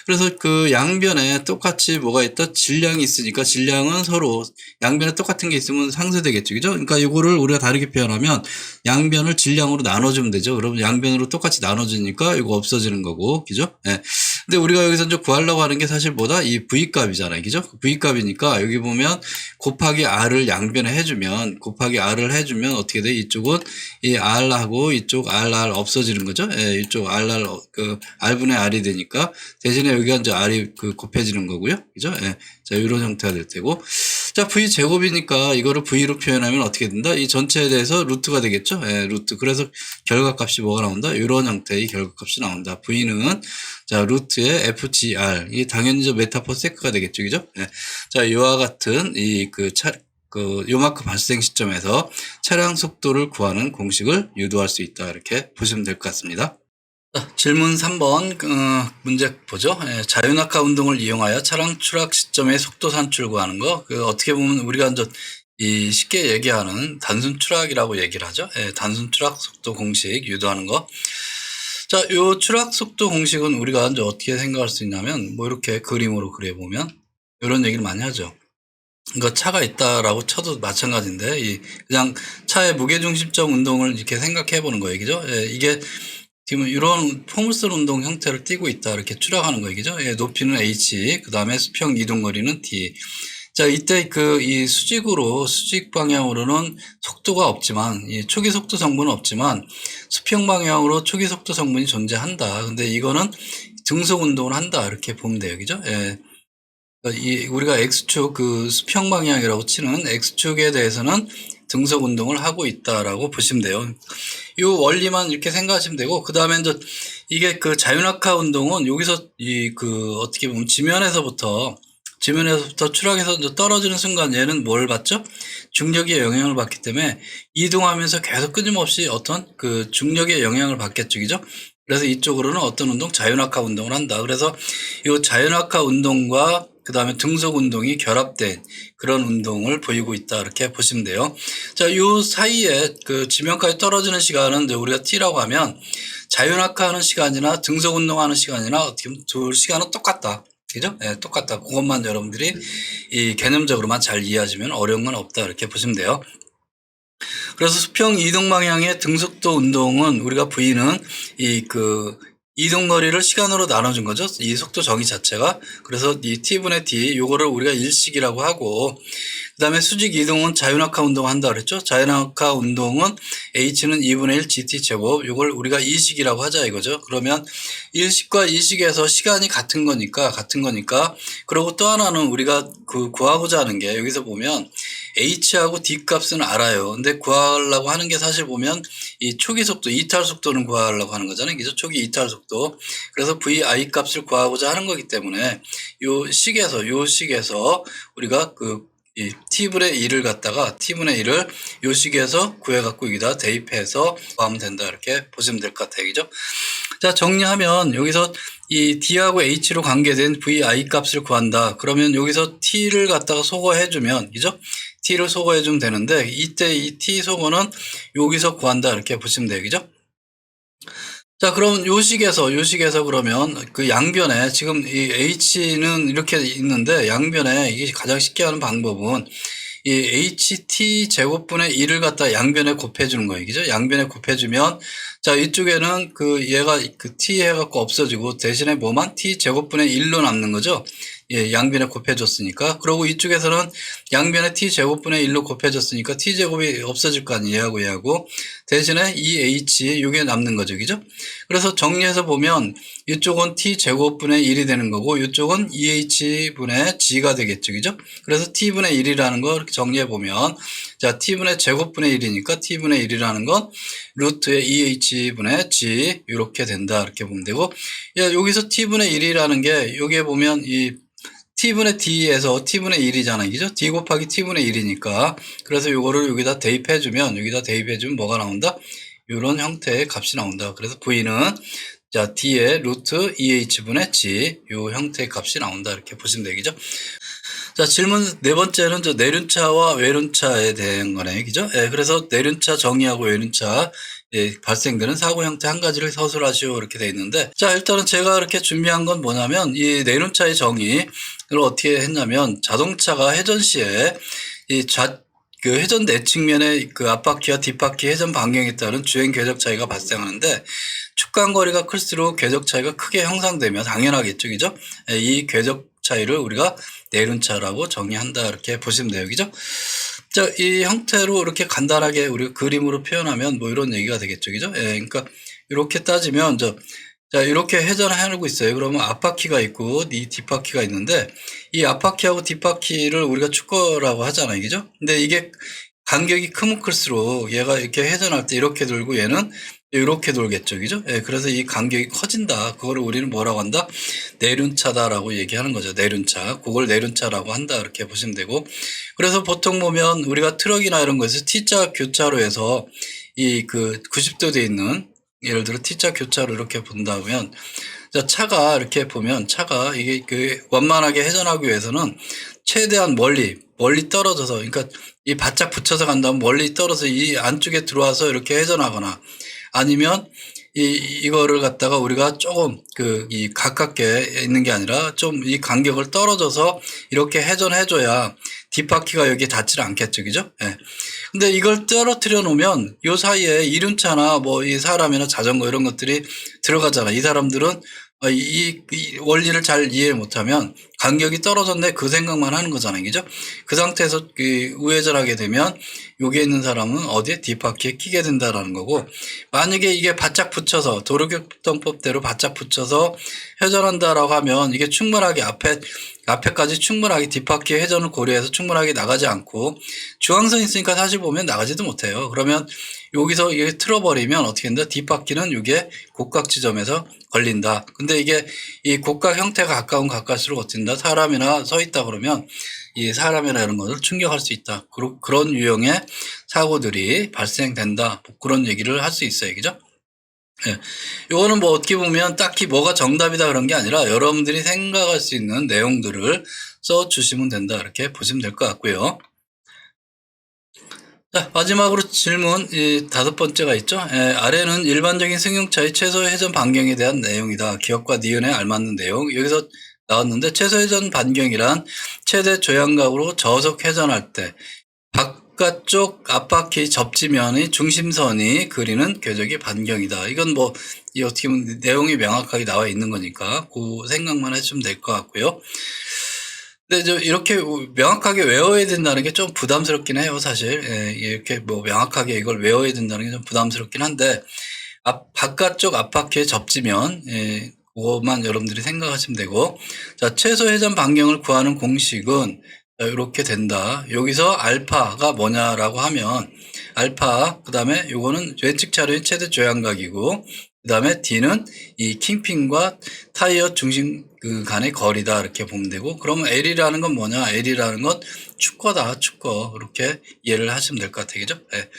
S1: 그래서 그 양변에 똑같이 뭐가 있다? 질량이 있으니까 질량은 서로 양변에 똑같은 게 있으면 상쇄되겠죠. 그죠? 그러니까 이거를 우리가 다르게 표현하면 양변을 질량으로 나눠주면 되죠. 그러면 양변으로 똑같이 나눠주니까 이거 없어지는 거고. 그죠? 예. 근데 우리가 여기서 이제 구하려고 하는 게 사실 뭐다? 이 V 값이잖아요. 그죠? V 값이니까 여기 보면 곱하기 R을 양변에 해주면 어떻게 돼? 이쪽은 이 R하고 이쪽 RR 없어지는 거죠? 예, 이쪽 RR, R분의 R이 되니까 대신에 여기가 이제 R이 곱해지는 거고요. 그죠? 예. 자, 이런 형태가 될 테고. 자, V 제곱이니까 이거를 V로 표현하면 어떻게 된다? 이 전체에 대해서 루트가 되겠죠? 예, 루트. 그래서 결과값이 뭐가 나온다? 이런 형태의 결과값이 나온다. V는 자, 루트의 FGR. 이 당연히 메타퍼세크가 되겠죠. 그죠? 예. 자, 이와 같은 요마크 발생 시점에서 차량 속도를 구하는 공식을 유도할 수 있다. 이렇게 보시면 될 것 같습니다. 자, 질문 3번 문제 보죠. 예, 자유낙하 운동을 이용하여 차량 추락 시점의 속도 산출 구하는 거. 어떻게 보면 우리가 이제 쉽게 얘기하는 단순 추락이라고 얘기를 하죠. 예, 단순 추락 속도 공식 유도하는 거. 자, 요 추락 속도 공식은 우리가 이제 어떻게 생각할 수 있냐면 뭐 이렇게 그림으로 그려보면 이런 얘기를 많이 하죠. 그러니까 차가 있다라고 쳐도 마찬가지인데 그냥 차의 무게중심적 운동을 이렇게 생각해 보는 거예요. 그죠? 예, 이게 지금 이런 포물선 운동 형태를 띠고 있다. 이렇게 추락하는 거예요. 그죠? 예, 높이는 h, 그 다음에 수평 이동거리는 d. 자, 이때 이 수직 방향으로는 속도가 없지만, 이 초기 속도 성분은 없지만, 수평 방향으로 초기 속도 성분이 존재한다. 근데 이거는 등속 운동을 한다. 이렇게 보면 돼요. 그죠? 예. 우리가 X축, 수평 방향이라고 치는 X축에 대해서는 등속 운동을 하고 있다라고 보시면 돼요. 이 원리만 이렇게 생각하시면 되고, 그 다음에 이제 이게 자유낙하 운동은 여기서 어떻게 보면 지면에서부터 추락해서 이제 떨어지는 순간 얘는 뭘 받죠? 중력의 영향을 받기 때문에 이동하면서 계속 끊임없이 어떤 중력의 영향을 받겠죠. 그죠? 그래서 이쪽으로는 어떤 운동? 자유낙하 운동을 한다. 그래서 이 자유낙하 운동과 그 다음에 등속 운동이 결합된 그런 운동을 보이고 있다. 이렇게 보시면 돼요. 자, 요 사이에 지면까지 떨어지는 시간은 이제 우리가 T라고 하면 자유낙하 하는 시간이나 등속 운동하는 시간이나 어떻게 보면 둘 시간은 똑같다. 그죠? 네, 똑같다. 그것만 여러분들이 이 개념적으로만 잘 이해하시면 어려운 건 없다. 이렇게 보시면 돼요. 그래서 수평 이동 방향의 등속도 운동은 우리가 V는 이동거리를 시간으로 나눠준 거죠. 이 속도 정의 자체가. 그래서 이 T분의 D, 요거를 우리가 일식이라고 하고, 그 다음에 수직 이동은 자유낙하 운동을 한다 그랬죠. 자유낙하 운동은 H는 2분의 1 GT 제곱, 요걸 우리가 이식이라고 하자 이거죠. 그러면 일식과 이식에서 시간이 같은 거니까. 그리고 또 하나는 우리가 구하고자 하는 게 여기서 보면 H하고 D 값은 알아요. 근데 구하려고 하는 게 사실 보면 이 초기 속도, 이탈 속도는 구하려고 하는 거잖아요. 그죠? 초기 이탈 속도. 그래서 VI 값을 구하고자 하는 거기 때문에 요 식에서 우리가 이 T분의 1을 요 식에서 구해갖고 여기다 대입해서 구하면 된다. 이렇게 보시면 될 것 같아요. 그죠? 자, 정리하면 여기서 이 D하고 H로 관계된 VI 값을 구한다. 그러면 여기서 T를 갖다가 소거해주면, 그죠? T를 소거해주면 되는데, 이때 이 T 소거는 여기서 구한다. 이렇게 보시면 돼요. 그죠? 자, 그럼 요 식에서 그러면 양변에 지금 이 H는 이렇게 있는데 양변에 이게 가장 쉽게 하는 방법은 이 HT 제곱분의 1을 갖다 양변에 곱해주는 거예요. 그죠? 양변에 곱해주면 자, 이쪽에는 얘가 T 해갖고 없어지고 대신에 뭐만 T 제곱분의 1로 남는 거죠? 예, 양변에 곱해줬으니까. 그리고 이쪽에서는 양변에 T 제곱분의 1로 곱해줬으니까 T 제곱이 없어질 거 아니에요. 얘하고. 대신에 이 H, 요게 남는 거죠. 그죠? 그래서 정리해서 보면 이쪽은 T 제곱분의 1이 되는 거고 이쪽은 EH분의 G가 되겠죠. 그죠? 그래서 T분의 1이라는 거 이렇게 정리해 보면 자, T분의 제곱분의 1이니까 T분의 1이라는 건 루트의 EH분의 G 이렇게 된다. 이렇게 보면 되고 야, 여기서 T분의 1이라는 게 여기에 보면 이 t분의 d에서 t분의 1이잖아요. 그죠? d 곱하기 t분의 1이니까. 그래서 요거를 여기다 대입해주면, 뭐가 나온다? 요런 형태의 값이 나온다. 그래서 v는 자, d의 루트 eh분의 g, 요 형태의 값이 나온다. 이렇게 보시면 되겠죠? 자, 질문 네 번째는 저 내륜차와 외륜차에 대한 거네. 그죠? 예, 그래서 내륜차 정의하고 외륜차 발생되는 사고 형태 한 가지를 서술하시오. 이렇게 돼 있는데. 자, 일단은 제가 이렇게 준비한 건 뭐냐면, 이 내륜차의 정의를 어떻게 했냐면, 자동차가 회전 시에 그 회전 내측면의 그 앞바퀴와 뒷바퀴 회전 반경에 따른 주행 궤적 차이가 발생하는데, 축간거리가 클수록 궤적 차이가 크게 형성되며 당연하겠죠. 그죠? 이 궤적 차이를 우리가 내륜차라고 정의한다. 이렇게 보시면 돼요. 그죠? 자, 이 형태로 이렇게 간단하게 우리가 그림으로 표현하면 뭐 이런 얘기가 되겠죠. 그죠? 예, 그러니까 이렇게 따지면 자, 이렇게 회전을 해놓고 있어요. 그러면 앞바퀴가 있고 이 뒷바퀴가 있는데 이 앞바퀴하고 뒷바퀴를 우리가 축거라고 하잖아요. 그죠? 근데 이게 간격이 크면 클수록 얘가 이렇게 회전할 때 이렇게 돌고 얘는 이렇게 돌겠죠. 그죠? 예, 그래서 이 간격이 커진다. 그거를 우리는 뭐라고 한다? 내륜차다라고 얘기하는 거죠. 내륜차. 그걸 내륜차라고 한다. 이렇게 보시면 되고. 그래서 보통 보면 우리가 트럭이나 이런 거에서 T자 교차로 해서 이 그 90도 돼 있는 예를 들어 T자 교차로 이렇게 본다면 자, 차가 이렇게 보면 차가 이게 그 원만하게 회전하기 위해서는 최대한 멀리 떨어져서 그러니까 이 바짝 붙여서 간다면 멀리 떨어져서 이 안쪽에 들어와서 이렇게 회전하거나 아니면 이거를 갖다가 우리가 조금 이 가깝게 있는 게 아니라 좀 이 간격을 떨어져서 이렇게 회전해줘야 뒷바퀴가 여기 닿지를 않겠죠. 그죠? 예. 근데 이걸 떨어뜨려 놓으면 요 사이에 이륜차나 뭐 이 사람이나 자전거 이런 것들이 들어가잖아. 이 사람들은 이 원리를 잘 이해 못하면 간격이 떨어졌네 그 생각만 하는 거잖아요. 그죠? 그 상태에서 우회전하게 되면 여기에 있는 사람은 어디에 뒷바퀴에 끼게 된다라는 거고 만약에 이게 바짝 붙여서 도로교통법대로 바짝 붙여서 회전한다라고 하면 이게 충분하게 앞에까지 충분하게 뒷바퀴 회전을 고려해서 충분하게 나가지 않고 중앙선 있으니까 사실 보면 나가지도 못해요. 그러면 여기서 이게 틀어버리면 어떻게 된다? 뒷바퀴는 이게 곡각 지점에서 걸린다. 근데 이게 이 곡각 형태가 가까울수록 어떻게 된다? 사람이나 서 있다 그러면 이 사람이나 이런 것을 충격할 수 있다. 그런 유형의 사고들이 발생된다. 그런 얘기를 할 수 있어요. 그죠? 예. 요거는 뭐 어떻게 보면 딱히 뭐가 정답이다 그런 게 아니라 여러분들이 생각할 수 있는 내용들을 써 주시면 된다. 이렇게 보시면 될 것 같고요. 자, 마지막으로 질문 다섯 번째가 있죠. 아래는 일반적인 승용차의 최소 회전 반경에 대한 내용이다. 기억과 니은에 알맞는 내용. 여기서 나왔는데 최소 회전 반경이란 최대 조향각으로 저속 회전할 때 바깥쪽 앞바퀴 접지면의 중심선이 그리는 궤적의 반경이다. 이건 뭐 어떻게 보면 내용이 명확하게 나와 있는 거니까 그 생각만 해주면 될 것 같고요. 근데 이렇게 명확하게 외워야 된다는 게 좀 부담스럽긴 해요, 사실. 이렇게 뭐 명확하게 이걸 외워야 된다는 게 좀 부담스럽긴 한데, 바깥쪽 앞바퀴에 접지면, 그것만 여러분들이 생각하시면 되고, 자, 최소 회전 반경을 구하는 공식은 이렇게 된다. 여기서 알파가 뭐냐라고 하면, 알파, 그 다음에 요거는 왼측 차로의 최대 조향각이고, 그 다음에 D는 이 킹핀과 타이어 중심 간의 거리다 이렇게 보면 되고 그러면 L이라는 건 뭐냐? L이라는 건 축거다. 축거. 이렇게 이해를 하시면 될 것 같아요. 그죠? 네.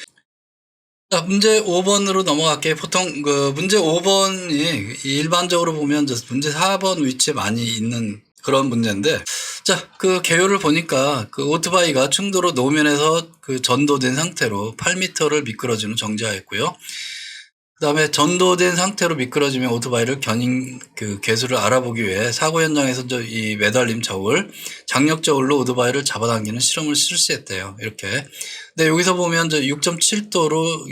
S1: 자, 문제 5번으로 넘어갈게요. 보통 문제 5번이 일반적으로 보면 문제 4번 위치에 많이 있는 그런 문제인데 자, 개요를 보니까 오토바이가 충도로 노면에서 전도된 상태로 8m를 미끄러지는 정지하였고요. 그 다음에 전도된 상태로 미끄러지면 오토바이를 개수를 알아보기 위해 사고 현장에서 이 매달림 저울, 장력 저울로 오토바이를 잡아당기는 실험을 실시했대요. 이렇게. 근데 여기서 보면 6.7도로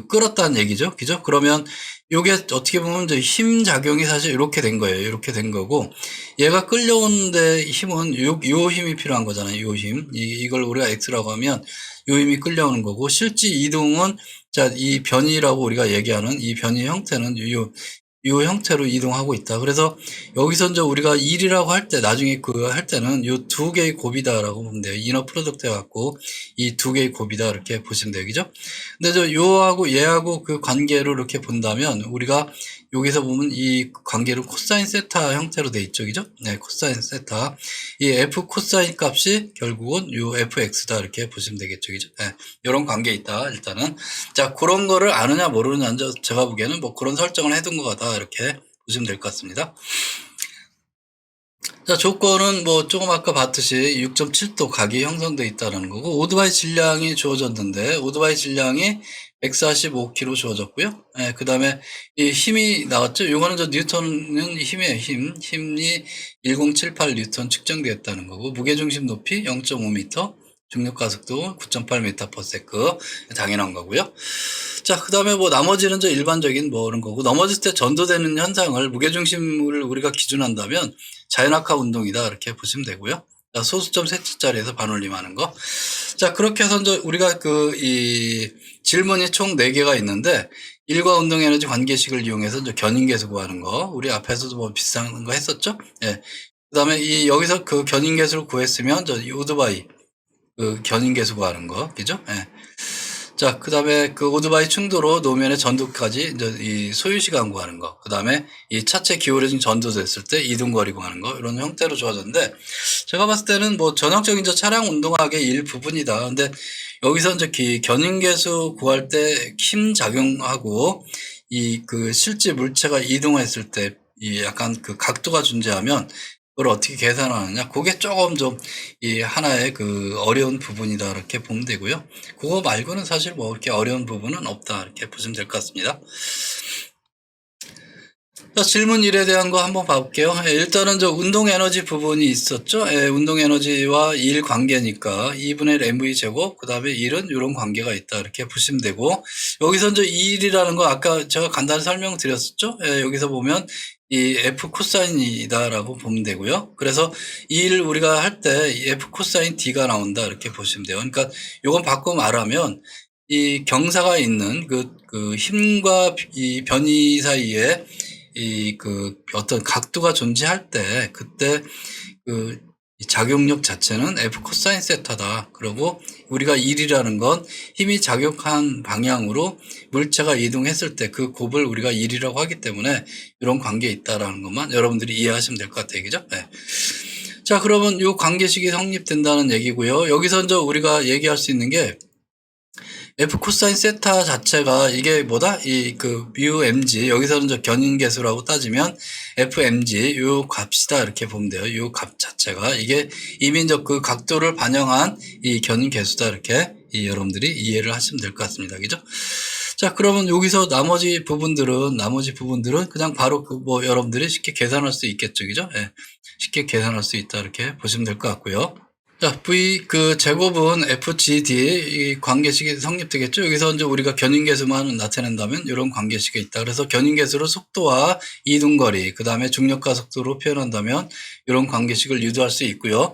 S1: 끌었다는 얘기죠. 그죠? 그러면 요게 어떻게 보면 힘 작용이 사실 이렇게 된 거예요. 이렇게 된 거고, 얘가 끌려오는데 힘은 요 힘이 필요한 거잖아요. 요 힘. 이걸 우리가 X라고 하면 요 힘이 끌려오는 거고, 실제 이동은 자, 이 변이라고 우리가 얘기하는 이 변이 형태는 요 형태로 이동하고 있다. 그래서 여기서 이제 우리가 1이라고 할 때, 나중에 할 때는 요 두 개의 곱이다라고 보면 돼요. 이너 프로덕트 해갖고 이 두 개의 곱이다. 이렇게 보시면 돼요. 그죠? 근데 요하고 얘하고 그 관계를 이렇게 본다면 우리가 여기서 보면 이 관계를 코사인 세타 형태로 돼 있죠. 그죠? 네, 코사인 세타. 이 f 코사인 값이 결국은 요 fx다. 이렇게 보시면 되겠죠. 그죠? 네, 이런 관계 있다. 일단은. 자, 그런 거를 아느냐 모르느냐 제가 보기에는 뭐 그런 설정을 해둔 거다. 이렇게 보시면 될 것 같습니다. 자, 조건은 뭐 조금 아까 봤듯이 6.7도 각이 형성되어 있다는 거고, 오토바이 질량이 주어졌는데, 오토바이 질량이 145kg 주어졌고요. 예, 그 다음에 이 힘이 나왔죠. 요거는 뉴턴은 힘이에요. 힘이 1078 뉴턴 측정되었다는 거고, 무게중심 높이 0.5m, 중력 가속도 9.8m/s 당연한 거고요. 자, 그 다음에 뭐 나머지는 일반적인 뭐 그런 거고, 넘어질 때 전도되는 현상을 무게중심을 우리가 기준한다면 자연학화 운동이다. 이렇게 보시면 되고요. 자, 소수점 세치짜리에서 반올림하는 거. 자, 그렇게 해서 우리가 이 질문이 총 4개가 있는데, 일과 운동 에너지 관계식을 이용해서 견인계수 구하는 거. 우리 앞에서도 뭐 비슷한 거 했었죠? 예. 그 다음에 여기서 그 견인계수를 구했으면 이 오토바이 그 견인계수 구하는 거. 그죠? 예. 자, 그 다음에 그 오토바이 충도로 노면의 전도까지 이 소유시간 구하는 거. 그 다음에 이 차체 기울어진 전도됐을 때 이동거리 구하는 거. 이런 형태로 주어졌는데, 제가 봤을 때는 뭐 전형적인 차량 운동학의 일부분이다. 근데 여기서 견인계수 구할 때 힘 작용하고 이 그 실제 물체가 이동했을 때 이 약간 그 각도가 존재하면 그걸 어떻게 계산하느냐. 그게 조금 이 하나의 그 어려운 부분이다. 이렇게 보면 되고요. 그거 말고는 사실 뭐 이렇게 어려운 부분은 없다. 이렇게 보시면 될 것 같습니다. 자, 질문 1에 대한 거 한번 봐볼게요. 일단은 운동 에너지 부분이 있었죠. 운동 에너지와 일 관계니까 2분의 1 mv 제곱, 그 다음에 1은 이런 관계가 있다. 이렇게 보시면 되고, 여기서 2일이라는 거 아까 제가 간단히 설명드렸었죠. 여기서 보면 이 f 코사인이다라고 보면 되고요. 그래서 2일 우리가 할 때 f 코사인 d가 나온다. 이렇게 보시면 돼요. 그러니까 요건 바꿔 말하면 이 경사가 있는 그 힘과 이 변이 사이에 어떤 각도가 존재할 때, 그때 작용력 자체는 F 코사인 세타다. 그리고 우리가 1이라는 건 힘이 작용한 방향으로 물체가 이동했을 때 그 곱을 우리가 1이라고 하기 때문에 이런 관계에 있다라는 것만 여러분들이 이해하시면 될 것 같아요. 그죠? 네. 자, 그러면 이 관계식이 성립된다는 얘기고요. 여기서 우리가 얘기할 수 있는 게 F 코사인 세타 자체가 이게 뭐다? 뮤 mg, 여기서는 견인계수라고 따지면 fmg 요 값이다. 이렇게 보면 돼요. 요 값 자체가 이게 이미 그 각도를 반영한 이 견인계수다. 이렇게 여러분들이 이해를 하시면 될 것 같습니다. 그죠? 자, 그러면 여기서 나머지 부분들은 그냥 바로 뭐 여러분들이 쉽게 계산할 수 있겠죠. 그죠? 예. 쉽게 계산할 수 있다. 이렇게 보시면 될 것 같고요. 자, V 제곱은 FGD 이 관계식이 성립되겠죠. 여기서 우리가 견인계수만 나타낸다면 이런 관계식이 있다. 그래서 견인계수로 속도와 이동거리, 그 다음에 중력과 속도로 표현한다면 이런 관계식을 유도할 수 있고요.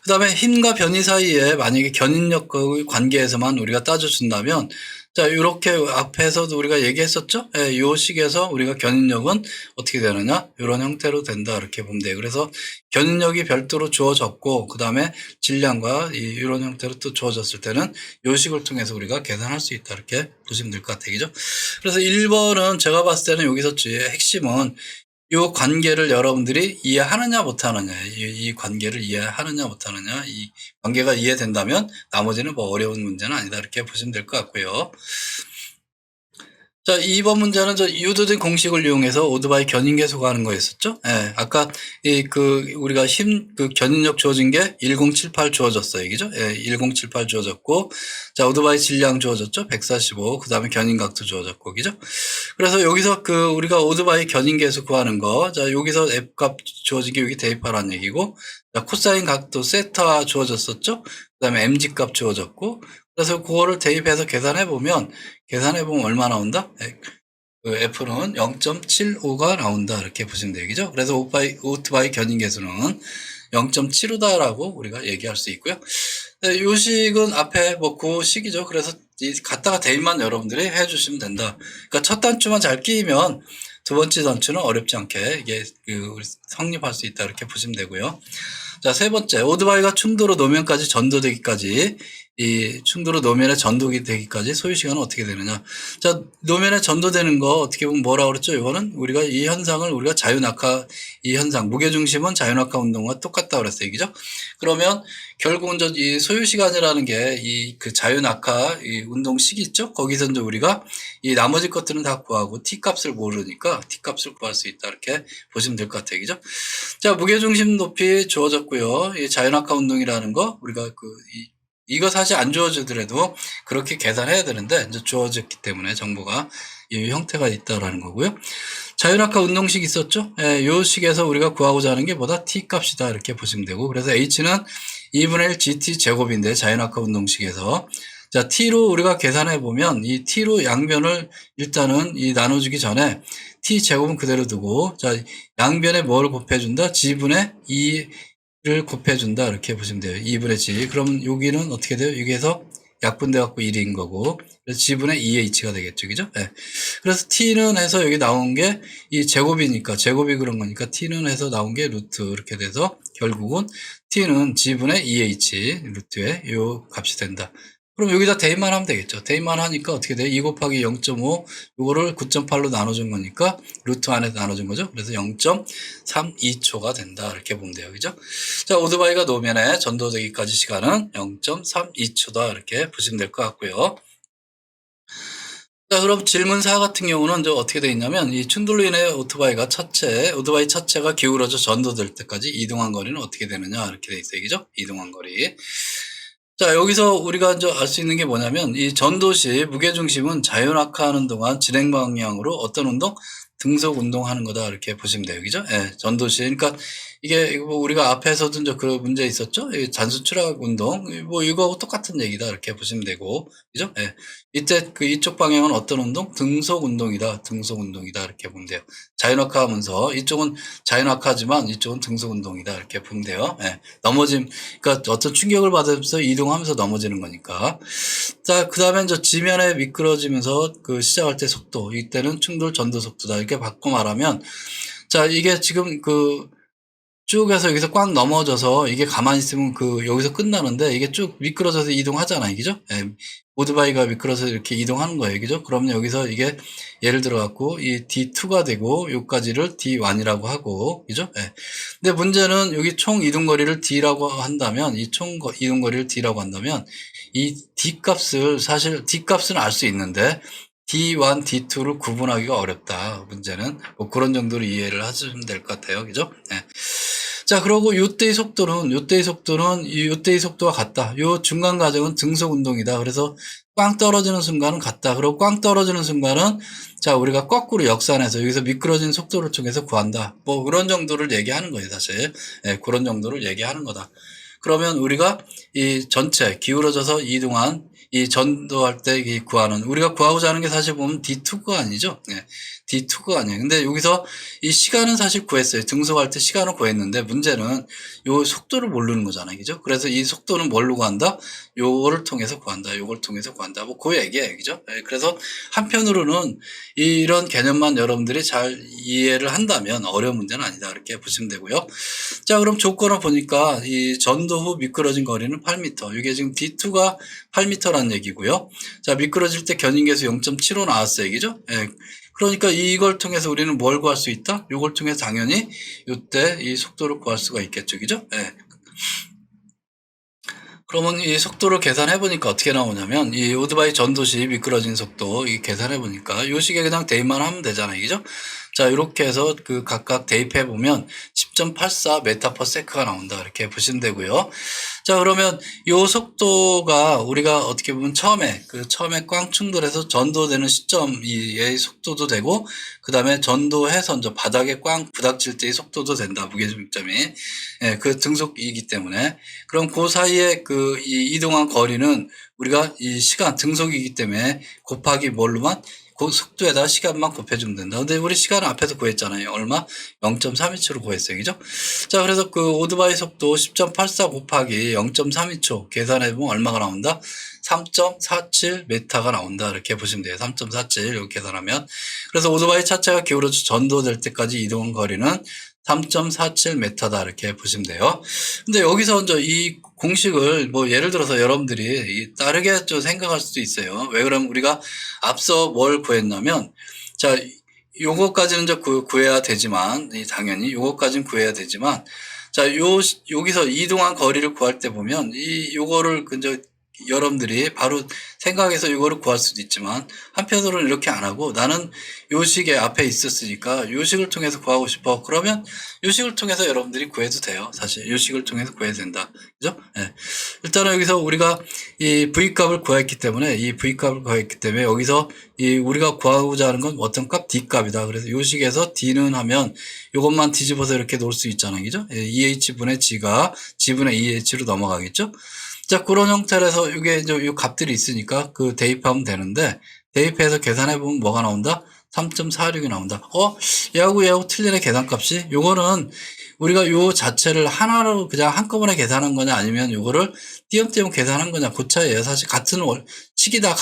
S1: 그 다음에 힘과 변이 사이에 만약에 견인력의 관계에서만 우리가 따져준다면, 자, 이렇게 앞에서도 우리가 얘기했었죠? 이 식에서 우리가 견인력은 어떻게 되느냐? 이런 형태로 된다. 이렇게 보면 돼요. 그래서 견인력이 별도로 주어졌고, 그 다음에 질량과 이런 형태로 또 주어졌을 때는 이 식을 통해서 우리가 계산할 수 있다. 이렇게 보시면 될 것 같아요. 그죠? 그래서 1번은 제가 봤을 때는 여기서 핵심은 이 관계를 여러분들이 이해하느냐 못하느냐, 이 관계를 이해하느냐 못하느냐, 이 관계가 이해된다면 나머지는 뭐 어려운 문제는 아니다. 이렇게 보시면 될 것 같고요. 자, 2번 문제는 유도된 공식을 이용해서 오토바이 견인계수 구하는 거였었죠? 예, 아까 우리가 견인력 주어진 게 1078 주어졌어요. 그죠? 예, 1078 주어졌고, 자, 오토바이 질량 주어졌죠? 145. 그 다음에 견인각도 주어졌고, 그죠? 그래서 여기서 우리가 오토바이 견인계수 구하는 거, 자, 여기서 F값 주어진 게 여기 대입하라는 얘기고, 자, 코사인 각도 세타 주어졌었죠? 그 다음에 MG값 주어졌고, 그래서 그거를 대입해서 계산해보면 얼마 나온다? F는 0.75가 나온다. 이렇게 보시면 되겠죠? 그래서 오토바이 견인계수는 0.75다라고 우리가 얘기할 수 있고요. 네, 요 식은 앞에 그 식이죠. 그래서 갖다가 대입만 여러분들이 해주시면 된다. 그러니까 첫 단추만 잘 끼면 두 번째 단추는 어렵지 않게 이게 성립할 수 있다. 이렇게 보시면 되고요. 자, 세 번째, 오토바이가 충도로 노면까지 전도되기까지 이 충돌로 노면에 전도가 되기까지 소요 시간은 어떻게 되느냐. 자, 노면에 전도되는 거 어떻게 보면 뭐라 그랬죠? 이거는 우리가 이 현상을 우리가 자유낙하 이 현상, 무게중심은 자유낙하 운동과 똑같다 그랬어요. 그죠? 그러면 결국은 이 소요 시간이라는 게 이 그 자유낙하 이 운동 시기 있죠? 거기서 이제 우리가 이 나머지 것들은 다 구하고 t 값을 모르니까 t 값을 구할 수 있다. 이렇게 보시면 될 것 같아요. 그죠? 자, 무게중심 높이 주어졌고요. 이 자유낙하 운동이라는 거 우리가 이거 사실 안 주어지더라도 그렇게 계산해야 되는데 이제 주어졌기 때문에 정보가 이 형태가 있다라는 거고요. 자유낙하 운동식 있었죠? 예, 요 식에서 우리가 구하고자 하는 게 뭐다? t 값이다 이렇게 보시면 되고, 그래서 h는 2분의 1 gt 제곱인데 자유낙하 운동식에서 자 t로 우리가 계산해 보면 이 t로 양변을 일단은 이 나눠주기 전에 t 제곱은 그대로 두고 자 양변에 뭘 곱해준다? g분의 2를 곱해준다 이렇게 보시면 돼요. 2분의 g. 그러면 여기는 어떻게 돼요? 여기에서 약분돼 갖고 1인 거고, 그래서 g분의 2h가 되겠죠. 그죠? 네. 그래서 t는 해서 여기 나온 게 이 제곱이니까, 제곱이 그런 거니까 t는 해서 나온 게 루트 이렇게 돼서 결국은 t는 g분의 2h 루트에 요 값이 된다. 그럼 여기다 대입만 하면 되겠죠. 대입만 하니까 어떻게 돼요? 2 곱하기 0.5 요거를 9.8로 나눠준 거니까 루트 안에서 나눠준 거죠. 그래서 0.32초가 된다 이렇게 보면 돼요. 그죠? 자, 오토바이가 노면에 전도되기까지 시간은 0.32초다 이렇게 보시면 될 것 같고요. 자, 그럼 질문 4 같은 경우는 이제 어떻게 되어 있냐면 이 충돌로 인해 오토바이 차체가 기울어져 전도될 때까지 이동한 거리는 어떻게 되느냐 이렇게 되어 있어요. 그죠? 이동한 거리. 자, 여기서 우리가 이제 알 수 있는 게 뭐냐면 이 전도 시 무게중심은 자유낙하하는 동안 진행 방향으로 어떤 운동? 등속 운동하는 거다 이렇게 보시면 돼요. 그죠? 예, 전도 시. 그러니까 이게 뭐 우리가 앞에서도 이제 그 문제 있었죠? 잔수 추락 운동. 뭐 이거하고 똑같은 얘기다 이렇게 보시면 되고. 그죠? 예. 이때 이쪽 방향은 어떤 운동? 등속 운동이다. 등속 운동이다 이렇게 보면 돼요. 자유낙하 하면서 이쪽은 자유낙하지만 이쪽은 등속 운동이다 이렇게 보면 돼요. 예. 그러니까 어떤 충격을 받으면서 이동하면서 넘어지는 거니까. 자, 그 다음에 이제 지면에 미끄러지면서 시작할 때 속도, 이때는 충돌 전도 속도다 이렇게 바꿔 말하면, 자, 이게 지금 쭉 해서 여기서 꽉 넘어져서 이게 가만히 있으면 여기서 끝나는데 이게 쭉 미끄러져서 이동하잖아요. 그죠? 예. 오토바이가 미끄러져서 이렇게 이동하는 거예요. 그죠? 그러면 여기서 이게 예를 들어 갖고 이 D2가 되고 여기까지를 D1이라고 하고, 그죠? 예. 근데 문제는 여기 총 이동거리를 D라고 한다면, 이 총 이동거리를 D라고 한다면 이 D 값은 알 수 있는데 D1, D2를 구분하기가 어렵다. 문제는 뭐 그런 정도로 이해를 하시면 될 것 같아요. 그죠? 예. 자, 그러고 요때의 속도는 요때의 속도와 같다. 요 중간 과정은 등속 운동이다. 그래서 꽝 떨어지는 순간은 같다. 그리고 꽝 떨어지는 순간은 자, 우리가 거꾸로 역산해서 여기서 미끄러진 속도를 통해서 구한다. 뭐 그런 정도를 얘기하는 거예요, 사실. 예, 그런 정도를 얘기하는 거다. 그러면 우리가 이 전체 기울어져서 이동한 이 전도할 때 구하는, 우리가 구하고자 하는 게 사실 보면 D2가 아니죠. 네. D2가 아니에요. 근데 여기서 이 시간은 사실 구했어요. 등속할 때 시간을 구했는데 문제는 요 속도를 모르는 거잖아요. 그죠? 그래서 이 속도는 뭘로 구한다? 요거를 통해서 구한다. 요걸 통해서 구한다. 뭐 그 얘기예요. 그죠? 네. 그래서 한편으로는 이런 개념만 여러분들이 잘 이해를 한다면 어려운 문제는 아니다. 이렇게 보시면 되고요. 자, 그럼 조건을 보니까 이 전도 후 미끄러진 거리는 8m. 이게 지금 D2가 8m라는 얘기고요. 자, 미끄러질 때 견인계수 0.75 나왔어요. 그죠? 예. 그러니까 이걸 통해서 우리는 뭘 구할 수 있다? 이걸 통해서 당연히 이때 이 속도를 구할 수가 있겠죠. 그죠? 예. 그러면 이 속도를 계산해 보니까 어떻게 나오냐면 이 오토바이 전도 시 미끄러진 속도 이 계산해 보니까 요 식에 그냥 대입만 하면 되잖아요. 그죠? 자, 이렇게 해서 각각 대입해 보면 10.84 메타 퍼 세크가 나온다. 이렇게 보시면 되고요. 자, 그러면 요 속도가 우리가 어떻게 보면 처음에 꽝 충돌해서 전도되는 시점의 속도도 되고, 그 다음에 전도해서 이제 바닥에 꽝 부닥칠 때의 속도도 된다. 무게중점이. 예, 그 등속이기 때문에. 그럼 그 사이에 이 이동한 거리는 우리가 이 시간 등속이기 때문에 곱하기 뭘로만? 그 속도에다 시간만 곱해주면 된다. 근데 우리 시간은 앞에서 구했잖아요. 얼마? 0.32초로 구했어요. 그죠? 자, 그래서 오토바이 속도 10.84 곱하기 그래서 0.32초 계산해보면 얼마가 나온다? 3.47m가 나온다. 이렇게 보시면 돼요. 3.47 이렇게 계산하면. 그래서 오토바이 차체가 기울어져 전도될 때까지 이동한 거리는 3.47m다. 이렇게 보시면 돼요. 근데 여기서 이제 이 공식을 뭐 예를 들어서 여러분들이 다르게 좀 생각할 수도 있어요. 왜 그러면 우리가 앞서 뭘 구했냐면, 자, 요거까지는 이제 구해야 되지만, 당연히 요거까지는 구해야 되지만, 자, 여기서 이동한 거리를 구할 때 보면, 요거를 이제 여러분들이 바로 생각해서 이거를 구할 수도 있지만, 한편으로는 이렇게 안 하고, 나는 요 식에 앞에 있었으니까 요 식을 통해서 구하고 싶어. 그러면 요 식을 통해서 여러분들이 구해도 돼요. 사실 요 식을 통해서 구해야 된다. 그죠? 예. 일단은 여기서 우리가 이 V값을 구했기 때문에, 여기서 우리가 구하고자 하는 건 어떤 값? D값이다. 그래서 요 식에서 D는 하면 요것만 뒤집어서 이렇게 놓을 수 있잖아요. 그죠? 예, EH분의 G가 G분의 EH로 넘어가겠죠? 자, 그런 형태라서 이게 이제 요 값들이 있으니까 그 대입하면 되는데, 대입해서 계산해보면 뭐가 나온다? 3.46이 나온다. 얘하고 틀리네, 계산값이. 요거는 우리가 요 자체를 하나로 그냥 한꺼번에 계산한 거냐, 아니면 요거를 띄엄띄엄 계산한 거냐, 그 차이예요. 사실 같은 식이다,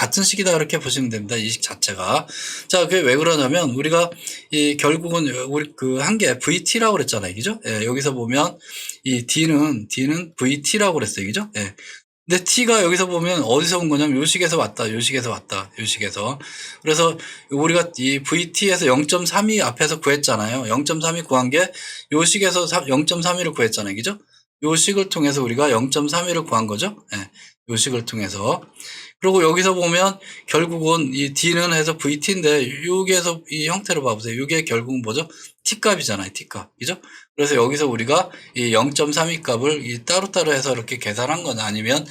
S1: 그렇게 보시면 됩니다. 이 식 자체가. 자, 그게 왜 그러냐면, 우리가 결국은 우리 한 게 VT라고 그랬잖아요. 그죠? 예, 여기서 보면 이 D는 VT라고 그랬어요. 그죠? 예. 근데 T가 여기서 보면 어디서 온 거냐면 요식에서 왔다. 요식에서. 그래서 우리가 이 VT에서 0.32 앞에서 구했잖아요. 0.32 구한 게 요식에서 0.32를 구했잖아요. 그죠? 요식을 통해서 우리가 0.32를 구한 거죠. 예. 요식을 통해서. 그리고 여기서 보면 결국은 이 D는 해서 VT인데 여기에서 이 형태로 봐보세요. 이게 결국은 뭐죠? T값이잖아요. T값. 그죠? 그래서 여기서 우리가 이 0.32 값을 따로따로 해서 이렇게 계산한 거냐, 아니면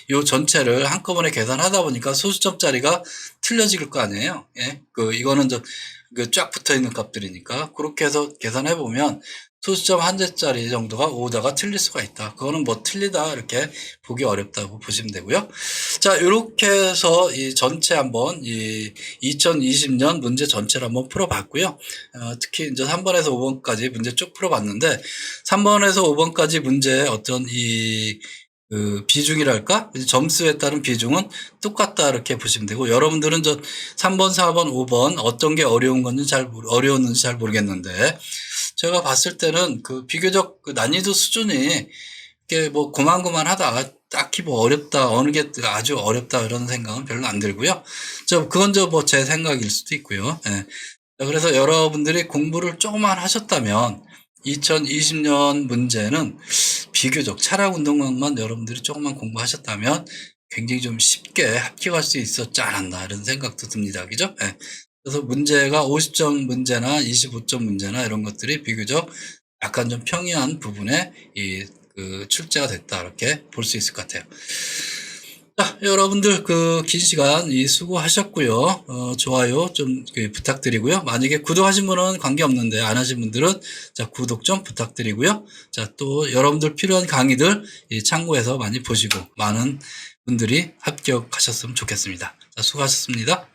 S1: 이 전체를 한꺼번에 계산하다 보니까 소수점짜리가 틀려질 거 아니에요. 예? 이거는 쫙 붙어 있는 값들이니까 그렇게 해서 계산해 보면 소수점 한 개짜리 정도가 오다가 틀릴 수가 있다. 그거는 뭐 틀리다 이렇게 보기 어렵다고 보시면 되고요. 자, 이렇게 해서 이 전체 한번 이 2020년 문제 전체를 한번 풀어봤고요. 특히 이제 3번에서 5번까지 문제 쭉 풀어봤는데, 3번에서 5번까지 문제 어떤 비중이랄까? 점수에 따른 비중은 똑같다 이렇게 보시면 되고, 여러분들은 3번, 4번, 5번 어떤 게 어려웠는지 잘 모르겠는데, 제가 봤을 때는 비교적 난이도 수준이 이게 뭐 고만고만하다, 딱히 뭐 어렵다, 어느 게 아주 어렵다 이런 생각은 별로 안 들고요. 그건 뭐 제 생각일 수도 있고요. 예. 그래서 여러분들이 공부를 조금만 하셨다면 2020년 문제는 비교적 차량 운동만 여러분들이 조금만 공부하셨다면 굉장히 좀 쉽게 합격할 수 있었지 않았나 이런 생각도 듭니다. 그죠? 예. 그래서 문제가 50점 문제나 25점 문제나 이런 것들이 비교적 약간 좀 평이한 부분에 출제가 됐다 이렇게 볼 수 있을 것 같아요. 자, 여러분들 긴 시간 수고하셨고요. 좋아요 좀 부탁드리고요. 만약에 구독하신 분은 관계없는데 안 하신 분들은 구독 좀 부탁드리고요. 자, 또 여러분들 필요한 강의들 참고해서 많이 보시고 많은 분들이 합격하셨으면 좋겠습니다. 자, 수고하셨습니다.